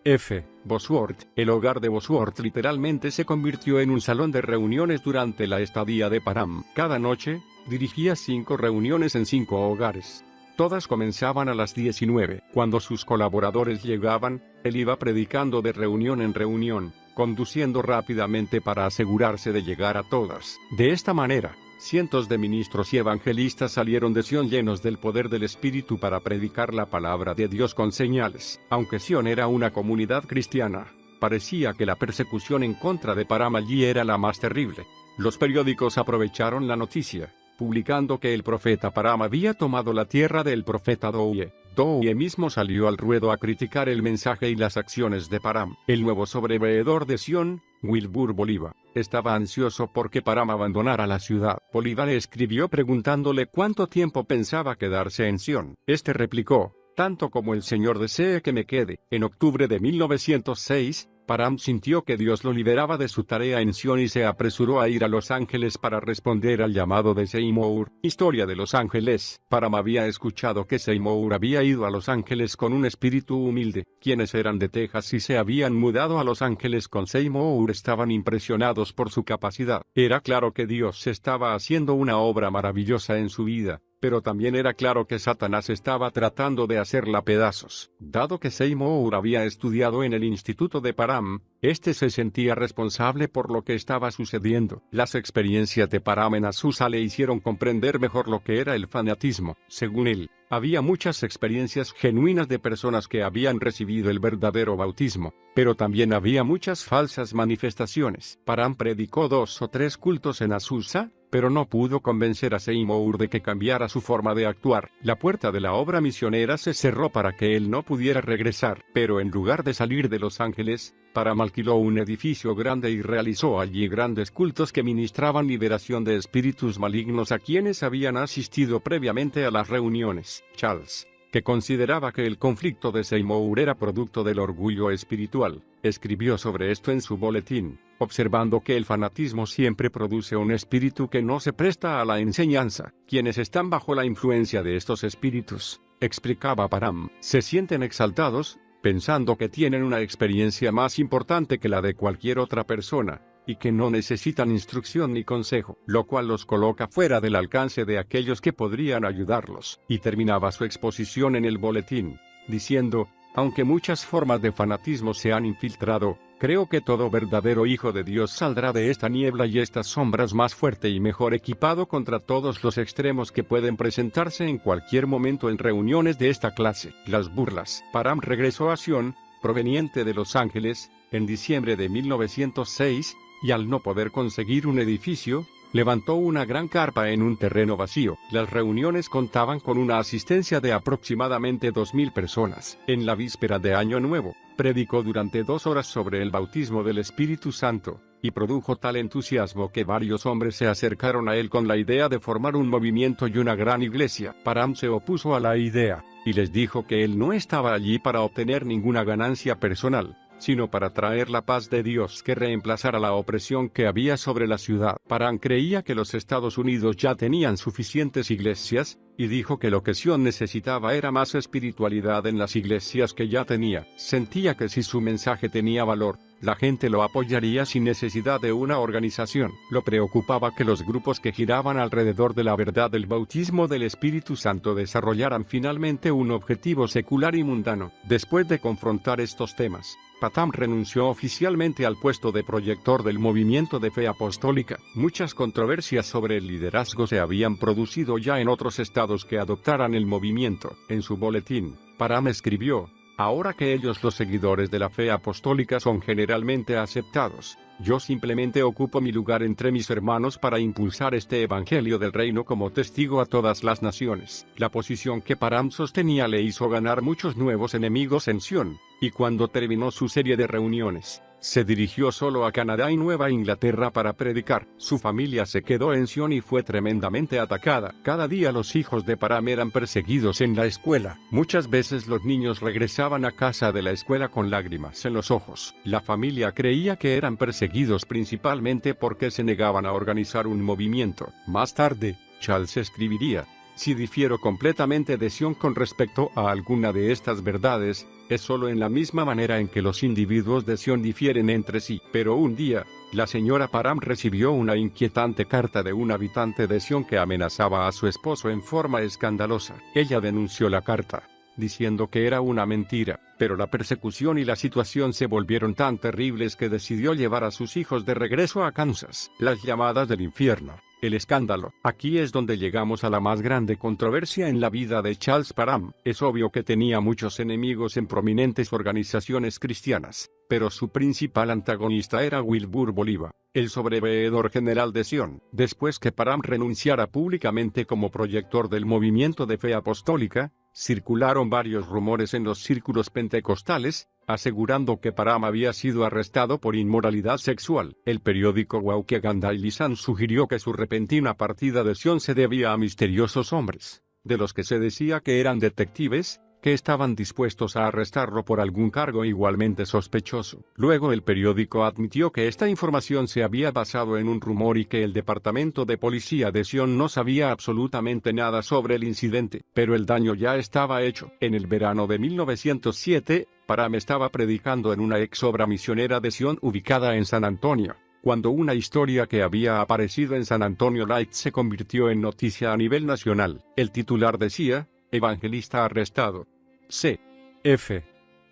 Bosworth. El hogar de Bosworth literalmente se convirtió en un salón de reuniones durante la estadía de Parham. Cada noche, dirigía 5 reuniones en 5 hogares. Todas comenzaban a las 19. Cuando sus colaboradores llegaban, él iba predicando de reunión en reunión, conduciendo rápidamente para asegurarse de llegar a todas. De esta manera, cientos de ministros y evangelistas salieron de Sion llenos del poder del Espíritu para predicar la palabra de Dios con señales. Aunque Sion era una comunidad cristiana, parecía que la persecución en contra de Parham allí era la más terrible. Los periódicos aprovecharon la noticia, publicando que el profeta Parham había tomado la tierra del profeta Douye. Douye mismo salió al ruedo a criticar el mensaje y las acciones de Parham. El nuevo sobreveedor de Sion, Wilbur Bolivar, estaba ansioso porque Parham abandonara la ciudad. Bolivar le escribió preguntándole cuánto tiempo pensaba quedarse en Sion. Este replicó: tanto como el Señor desee que me quede. En octubre de 1906, Parham sintió que Dios lo liberaba de su tarea en Sion y se apresuró a ir a Los Ángeles para responder al llamado de Seymour. Historia de Los Ángeles. Parham había escuchado que Seymour había ido a Los Ángeles con un espíritu humilde. Quienes eran de Texas y se habían mudado a Los Ángeles con Seymour estaban impresionados por su capacidad. Era claro que Dios estaba haciendo una obra maravillosa en su vida, pero también era claro que Satanás estaba tratando de hacerla pedazos. Dado que Seymour había estudiado en el instituto de Parham, este se sentía responsable por lo que estaba sucediendo. Las experiencias de Parham en Azusa le hicieron comprender mejor lo que era el fanatismo. Según él, había muchas experiencias genuinas de personas que habían recibido el verdadero bautismo, pero también había muchas falsas manifestaciones. Parham predicó 2 o 3 cultos en Azusa, pero no pudo convencer a Seymour de que cambiara su forma de actuar. La puerta de la obra misionera se cerró para que él no pudiera regresar, pero en lugar de salir de Los Ángeles, Parham alquiló un edificio grande y realizó allí grandes cultos que ministraban liberación de espíritus malignos a quienes habían asistido previamente a las reuniones. Charles, que consideraba que el conflicto de Seymour era producto del orgullo espiritual, escribió sobre esto en su boletín, observando que el fanatismo siempre produce un espíritu que no se presta a la enseñanza. Quienes están bajo la influencia de estos espíritus, explicaba Parham, se sienten exaltados, pensando que tienen una experiencia más importante que la de cualquier otra persona, y que no necesitan instrucción ni consejo, lo cual los coloca fuera del alcance de aquellos que podrían ayudarlos. Y terminaba su exposición en el boletín, diciendo: aunque muchas formas de fanatismo se han infiltrado, creo que todo verdadero hijo de Dios saldrá de esta niebla y estas sombras más fuerte y mejor equipado contra todos los extremos que pueden presentarse en cualquier momento en reuniones de esta clase. Las burlas. Parham regresó a Sion, proveniente de Los Ángeles, en diciembre de 1906, y al no poder conseguir un edificio, levantó una gran carpa en un terreno vacío. Las reuniones contaban con una asistencia de aproximadamente 2,000 personas. En la víspera de Año Nuevo, predicó durante 2 horas sobre el bautismo del Espíritu Santo, y produjo tal entusiasmo que varios hombres se acercaron a él con la idea de formar un movimiento y una gran iglesia. Parham se opuso a la idea, y les dijo que él no estaba allí para obtener ninguna ganancia personal, sino para traer la paz de Dios que reemplazara la opresión que había sobre la ciudad. Parham creía que los Estados Unidos ya tenían suficientes iglesias, y dijo que lo que Sion necesitaba era más espiritualidad en las iglesias que ya tenía. Sentía que si su mensaje tenía valor, la gente lo apoyaría sin necesidad de una organización. Lo preocupaba que los grupos que giraban alrededor de la verdad del bautismo del Espíritu Santo desarrollaran finalmente un objetivo secular y mundano. Después de confrontar estos temas, Param renunció oficialmente al puesto de proyector del movimiento de fe apostólica. Muchas controversias sobre el liderazgo se habían producido ya en otros estados que adoptaran el movimiento. En su boletín, Param escribió: ahora que ellos, los seguidores de la fe apostólica, son generalmente aceptados, yo simplemente ocupo mi lugar entre mis hermanos para impulsar este evangelio del reino como testigo a todas las naciones. La posición que Param sostenía le hizo ganar muchos nuevos enemigos en Sion, y cuando terminó su serie de reuniones, se dirigió solo a Canadá y Nueva Inglaterra para predicar. Su familia se quedó en Sion y fue tremendamente atacada. Cada día los hijos de Param eran perseguidos en la escuela. Muchas veces los niños regresaban a casa de la escuela con lágrimas en los ojos. La familia creía que eran perseguidos principalmente porque se negaban a organizar un movimiento. Más tarde, Charles escribiría: si difiero completamente de Sion con respecto a alguna de estas verdades, es solo en la misma manera en que los individuos de Sion difieren entre sí. Pero un día, la señora Param recibió una inquietante carta de un habitante de Sion que amenazaba a su esposo en forma escandalosa. Ella denunció la carta, diciendo que era una mentira, pero la persecución y la situación se volvieron tan terribles que decidió llevar a sus hijos de regreso a Kansas. Las llamadas del infierno. El escándalo. Aquí es donde llegamos a la más grande controversia en la vida de Charles Param. Es obvio que tenía muchos enemigos en prominentes organizaciones cristianas, pero su principal antagonista era Wilbur Boliva, el sobreveedor general de Sion. Después que Param renunciara públicamente como proyector del movimiento de fe apostólica, circularon varios rumores en los círculos pentecostales, asegurando que Param había sido arrestado por inmoralidad sexual. El periódico Waukegan Daily Sun sugirió que su repentina partida de Sion se debía a misteriosos hombres, de los que se decía que eran detectives, que estaban dispuestos a arrestarlo por algún cargo igualmente sospechoso. Luego el periódico admitió que esta información se había basado en un rumor y que el departamento de policía de Sion no sabía absolutamente nada sobre el incidente, pero el daño ya estaba hecho. En el verano de 1907, Param estaba predicando en una ex obra misionera de Sion ubicada en San Antonio, cuando una historia que había aparecido en San Antonio Light se convirtió en noticia a nivel nacional. El titular decía: evangelista arrestado. C. F.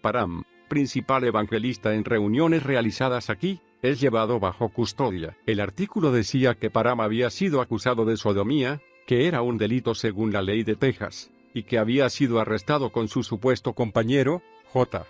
Param, principal evangelista en reuniones realizadas aquí, es llevado bajo custodia. El artículo decía que Param había sido acusado de sodomía, que era un delito según la ley de Texas, y que había sido arrestado con su supuesto compañero, J.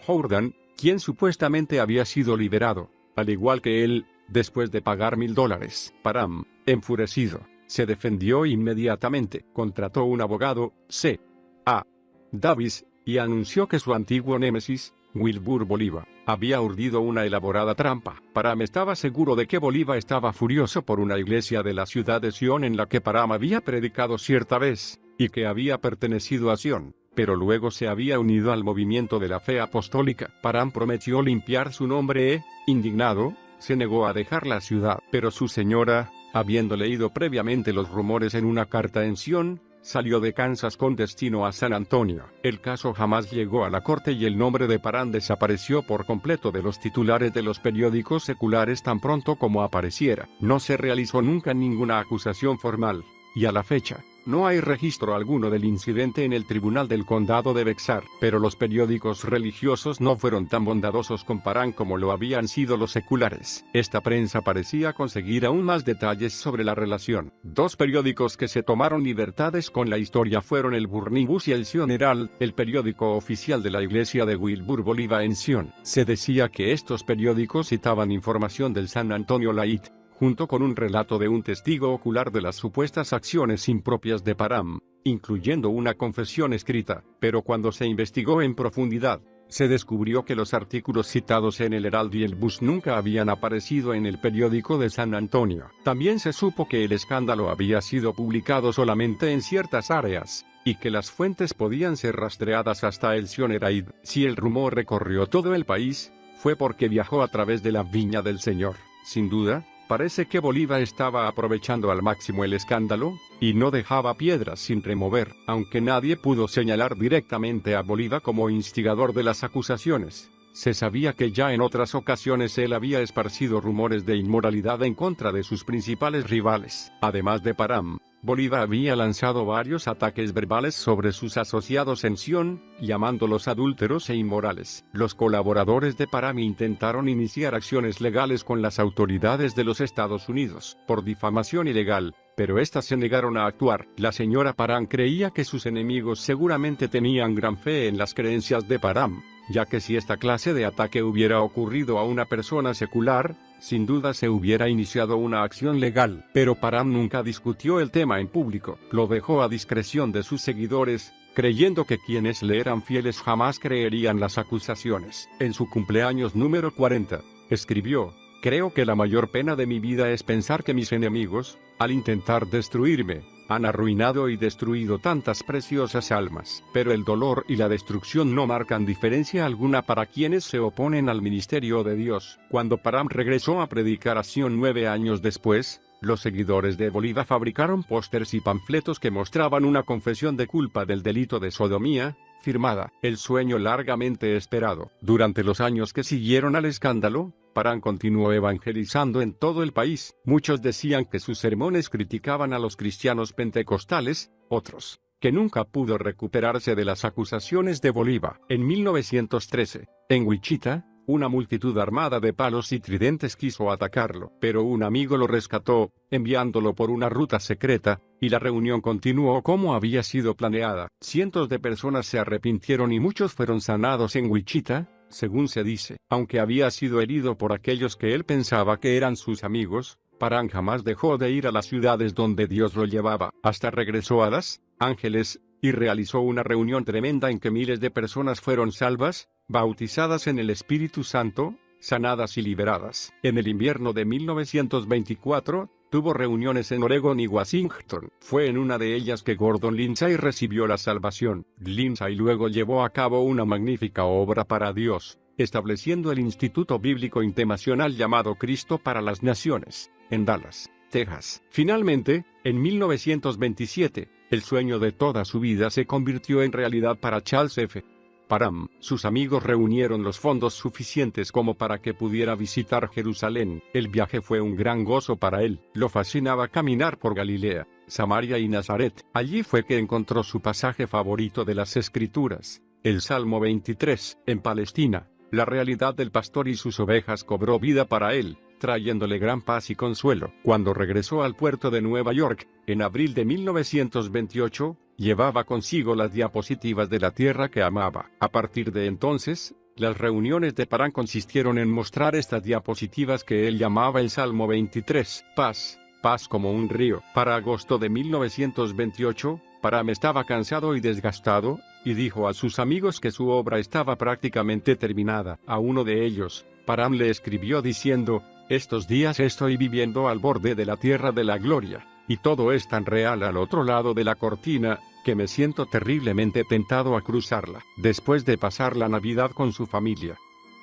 Jordan, quien supuestamente había sido liberado, al igual que él, después de pagar $1000. Param, enfurecido, se defendió inmediatamente. Contrató un abogado, C. A. Davis, y anunció que su antiguo némesis, Wilbur Boliva, había urdido una elaborada trampa. Param estaba seguro de que Boliva estaba furioso por una iglesia de la ciudad de Sion en la que Param había predicado cierta vez, y que había pertenecido a Sion, pero luego se había unido al movimiento de la fe apostólica. Param prometió limpiar su nombre indignado, se negó a dejar la ciudad, pero su señora, habiendo leído previamente los rumores en una carta en Sion, salió de Kansas con destino a San Antonio. El caso jamás llegó a la corte y el nombre de Param desapareció por completo de los titulares de los periódicos seculares tan pronto como apareciera. No se realizó nunca ninguna acusación formal, y a la fecha, no hay registro alguno del incidente en el tribunal del condado de Bexar, pero los periódicos religiosos no fueron tan bondadosos con Param como lo habían sido los seculares. Esta prensa parecía conseguir aún más detalles sobre la relación. Dos periódicos que se tomaron libertades con la historia fueron el Burning Bus y el Sion Herald, el periódico oficial de la iglesia de Wilbur Boliva en Sion. Se decía que estos periódicos citaban información del San Antonio Light, junto con un relato de un testigo ocular de las supuestas acciones impropias de Param, incluyendo una confesión escrita, pero cuando se investigó en profundidad, se descubrió que los artículos citados en el Herald y el Bus nunca habían aparecido en el periódico de San Antonio. También se supo que el escándalo había sido publicado solamente en ciertas áreas, y que las fuentes podían ser rastreadas hasta el Sion Herald. Si el rumor recorrió todo el país, fue porque viajó a través de la viña del Señor. Sin duda, parece que Boliva estaba aprovechando al máximo el escándalo, y no dejaba piedras sin remover, aunque nadie pudo señalar directamente a Boliva como instigador de las acusaciones. Se sabía que ya en otras ocasiones él había esparcido rumores de inmoralidad en contra de sus principales rivales. Además de Param, Bolívar había lanzado varios ataques verbales sobre sus asociados en Sion, llamándolos adúlteros e inmorales. Los colaboradores de Parham intentaron iniciar acciones legales con las autoridades de los Estados Unidos por difamación ilegal, pero éstas se negaron a actuar. La señora Parham creía que sus enemigos seguramente tenían gran fe en las creencias de Parham, ya que si esta clase de ataque hubiera ocurrido a una persona secular, sin duda se hubiera iniciado una acción legal. Pero Parham nunca discutió el tema en público, lo dejó a discreción de sus seguidores, creyendo que quienes le eran fieles jamás creerían las acusaciones. En su cumpleaños número 40, escribió: "Creo que la mayor pena de mi vida es pensar que mis enemigos, al intentar destruirme, han arruinado y destruido tantas preciosas almas. Pero el dolor y la destrucción no marcan diferencia alguna para quienes se oponen al ministerio de Dios". Cuando Parham regresó a predicar a Sion 9 años después, los seguidores de Bolívar fabricaron pósters y panfletos que mostraban una confesión de culpa del delito de sodomía, firmada "El sueño largamente esperado". Durante los años que siguieron al escándalo, Parham continuó evangelizando en todo el país. Muchos decían que sus sermones criticaban a los cristianos pentecostales, otros, que nunca pudo recuperarse de las acusaciones de Bolívar. En 1913, en Wichita, una multitud armada de palos y tridentes quiso atacarlo, pero un amigo lo rescató, enviándolo por una ruta secreta, y la reunión continuó como había sido planeada. Cientos de personas se arrepintieron y muchos fueron sanados en Wichita, según se dice. Aunque había sido herido por aquellos que él pensaba que eran sus amigos, Parham jamás dejó de ir a las ciudades donde Dios lo llevaba. Hasta regresó a Los Ángeles, y realizó una reunión tremenda en que miles de personas fueron salvas, bautizadas en el Espíritu Santo, sanadas y liberadas. En el invierno de 1924, tuvo reuniones en Oregón y Washington. Fue en una de ellas que Gordon Lindsay recibió la salvación. Lindsay luego llevó a cabo una magnífica obra para Dios, estableciendo el Instituto Bíblico Internacional llamado Cristo para las Naciones, en Dallas, Texas. Finalmente, en 1927, el sueño de toda su vida se convirtió en realidad para Charles F. Parham. Sus amigos reunieron los fondos suficientes como para que pudiera visitar Jerusalén. El viaje fue un gran gozo para él. Lo fascinaba caminar por Galilea, Samaria y Nazaret. Allí fue que encontró su pasaje favorito de las Escrituras, el Salmo 23. En Palestina, la realidad del pastor y sus ovejas cobró vida para él, trayéndole gran paz y consuelo. Cuando regresó al puerto de Nueva York, en abril de 1928, llevaba consigo las diapositivas de la tierra que amaba. A partir de entonces, las reuniones de Parham consistieron en mostrar estas diapositivas que él llamaba el Salmo 23, paz, paz como un río. Para agosto de 1928, Parham estaba cansado y desgastado, y dijo a sus amigos que su obra estaba prácticamente terminada. A uno de ellos, Parham le escribió diciendo: "Estos días estoy viviendo al borde de la tierra de la gloria, y todo es tan real al otro lado de la cortina, que me siento terriblemente tentado a cruzarla". Después de pasar la Navidad con su familia,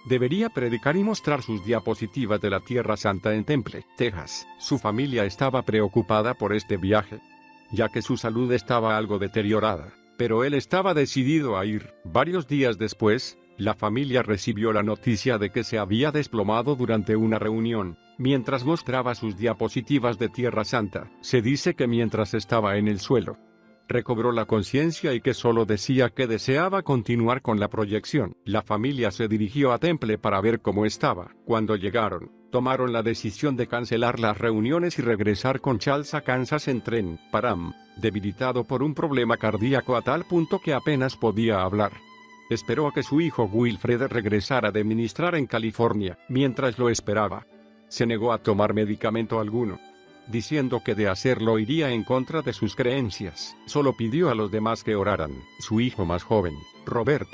debería predicar y mostrar sus diapositivas de la Tierra Santa en Temple, Texas. Su familia estaba preocupada por este viaje, ya que su salud estaba algo deteriorada, pero él estaba decidido a ir. Varios días después, la familia recibió la noticia de que se había desplomado durante una reunión, mientras mostraba sus diapositivas de Tierra Santa. Se dice que mientras estaba en el suelo, recobró la conciencia y que solo decía que deseaba continuar con la proyección. La familia se dirigió a Temple para ver cómo estaba. Cuando llegaron, tomaron la decisión de cancelar las reuniones y regresar con Charles a Kansas en tren. Parham, debilitado por un problema cardíaco a tal punto que apenas podía hablar, esperó a que su hijo Wilfred regresara de ministrar en California. Mientras lo esperaba, se negó a tomar medicamento alguno, diciendo que de hacerlo iría en contra de sus creencias. Solo pidió a los demás que oraran. Su hijo más joven, Robert,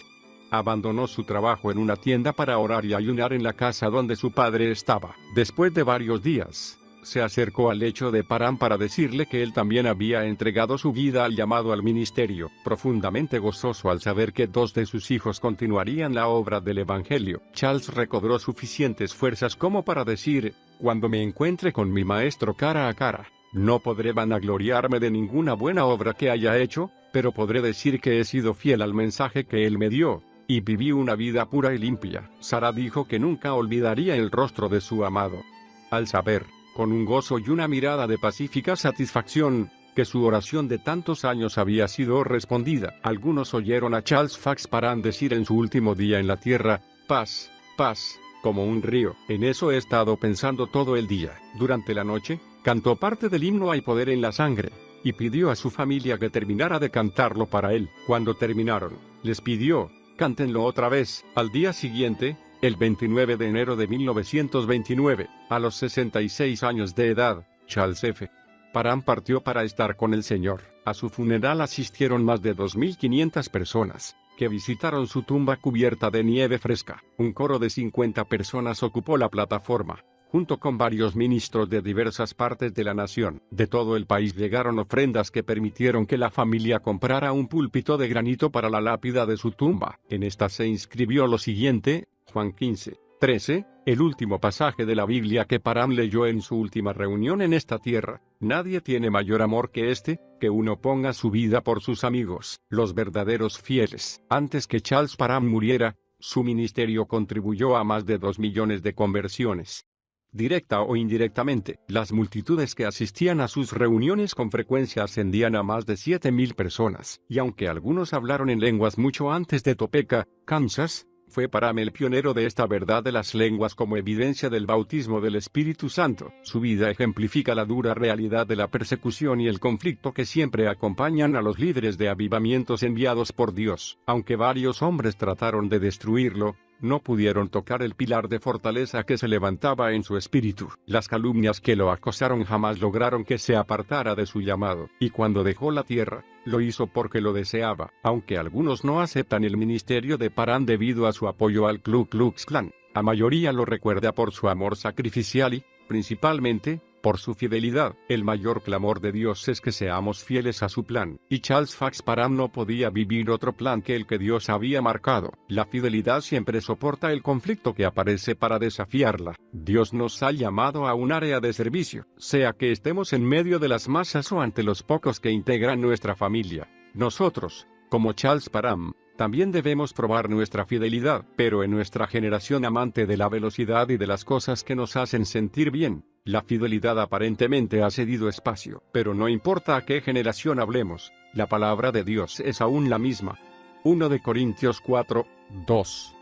abandonó su trabajo en una tienda para orar y ayunar en la casa donde su padre estaba. Después de varios días, se acercó al lecho de Parham para decirle que él también había entregado su vida al llamado al ministerio, profundamente gozoso al saber que 2 de sus hijos continuarían la obra del Evangelio. Charles recobró suficientes fuerzas como para decir: "Cuando me encuentre con mi maestro cara a cara, no podré vanagloriarme de ninguna buena obra que haya hecho, pero podré decir que he sido fiel al mensaje que él me dio, y viví una vida pura y limpia". Sara dijo que nunca olvidaría el rostro de su amado. Al saber, con un gozo y una mirada de pacífica satisfacción, que su oración de tantos años había sido respondida. Algunos oyeron a Charles Fax Parham decir en su último día en la tierra, paz, paz, como un río. En eso he estado pensando todo el día. Durante la noche, cantó parte del himno Hay poder en la sangre, y pidió a su familia que terminara de cantarlo para él. Cuando terminaron, les pidió, cántenlo otra vez. Al día siguiente, el 29 de enero de 1929, a los 66 años de edad, Charles F. Parham partió para estar con el Señor. A su funeral asistieron más de 2.500 personas, que visitaron su tumba cubierta de nieve fresca. Un coro de 50 personas ocupó la plataforma, junto con varios ministros de diversas partes de la nación. De todo el país llegaron ofrendas que permitieron que la familia comprara un púlpito de granito para la lápida de su tumba. En esta se inscribió lo siguiente, Juan 15:13, el último pasaje de la Biblia que Parham leyó en su última reunión en esta tierra. Nadie tiene mayor amor que este, que uno ponga su vida por sus amigos, los verdaderos fieles. Antes que Charles Parham muriera, su ministerio contribuyó a más de 2 millones de conversiones. Directa o indirectamente, las multitudes que asistían a sus reuniones con frecuencia ascendían a más de 7.000 personas, y aunque algunos hablaron en lenguas mucho antes de Topeka, Kansas, fue Parham el pionero de esta verdad de las lenguas como evidencia del bautismo del Espíritu Santo. Su vida ejemplifica la dura realidad de la persecución y el conflicto que siempre acompañan a los líderes de avivamientos enviados por Dios. Aunque varios hombres trataron de destruirlo, no pudieron tocar el pilar de fortaleza que se levantaba en su espíritu. Las calumnias que lo acosaron jamás lograron que se apartara de su llamado, y cuando dejó la tierra, lo hizo porque lo deseaba. Aunque algunos no aceptan el ministerio de Parham debido a su apoyo al Ku Klux Klan, la mayoría lo recuerda por su amor sacrificial y, principalmente, por su fidelidad. El mayor clamor de Dios es que seamos fieles a su plan, y Charles Fax Parham no podía vivir otro plan que el que Dios había marcado. La fidelidad siempre soporta el conflicto que aparece para desafiarla. Dios nos ha llamado a un área de servicio, sea que estemos en medio de las masas o ante los pocos que integran nuestra familia. Nosotros, como Charles Parham, también debemos probar nuestra fidelidad, pero en nuestra generación amante de la velocidad y de las cosas que nos hacen sentir bien, la fidelidad aparentemente ha cedido espacio. Pero no importa a qué generación hablemos, la palabra de Dios es aún la misma. 1 de Corintios 4:2.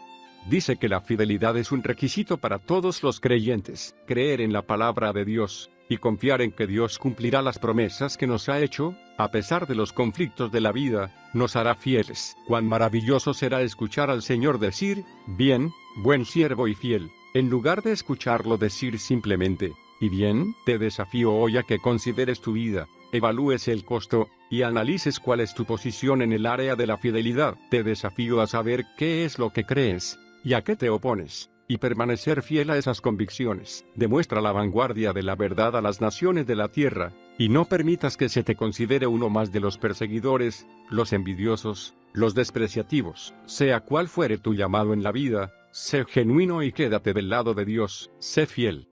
Dice que la fidelidad es un requisito para todos los creyentes. Creer en la palabra de Dios, y confiar en que Dios cumplirá las promesas que nos ha hecho, a pesar de los conflictos de la vida, nos hará fieles. Cuán maravilloso será escuchar al Señor decir, bien, buen siervo y fiel, en lugar de escucharlo decir simplemente, y bien. Te desafío hoy a que consideres tu vida, evalúes el costo, y analices cuál es tu posición en el área de la fidelidad. Te desafío a saber qué es lo que crees, y a qué te opones, y permanecer fiel a esas convicciones. Demuestra la vanguardia de la verdad a las naciones de la tierra, y no permitas que se te considere uno más de los perseguidores, los envidiosos, los despreciativos. Sea cual fuere tu llamado en la vida, sé genuino y quédate del lado de Dios. Sé fiel.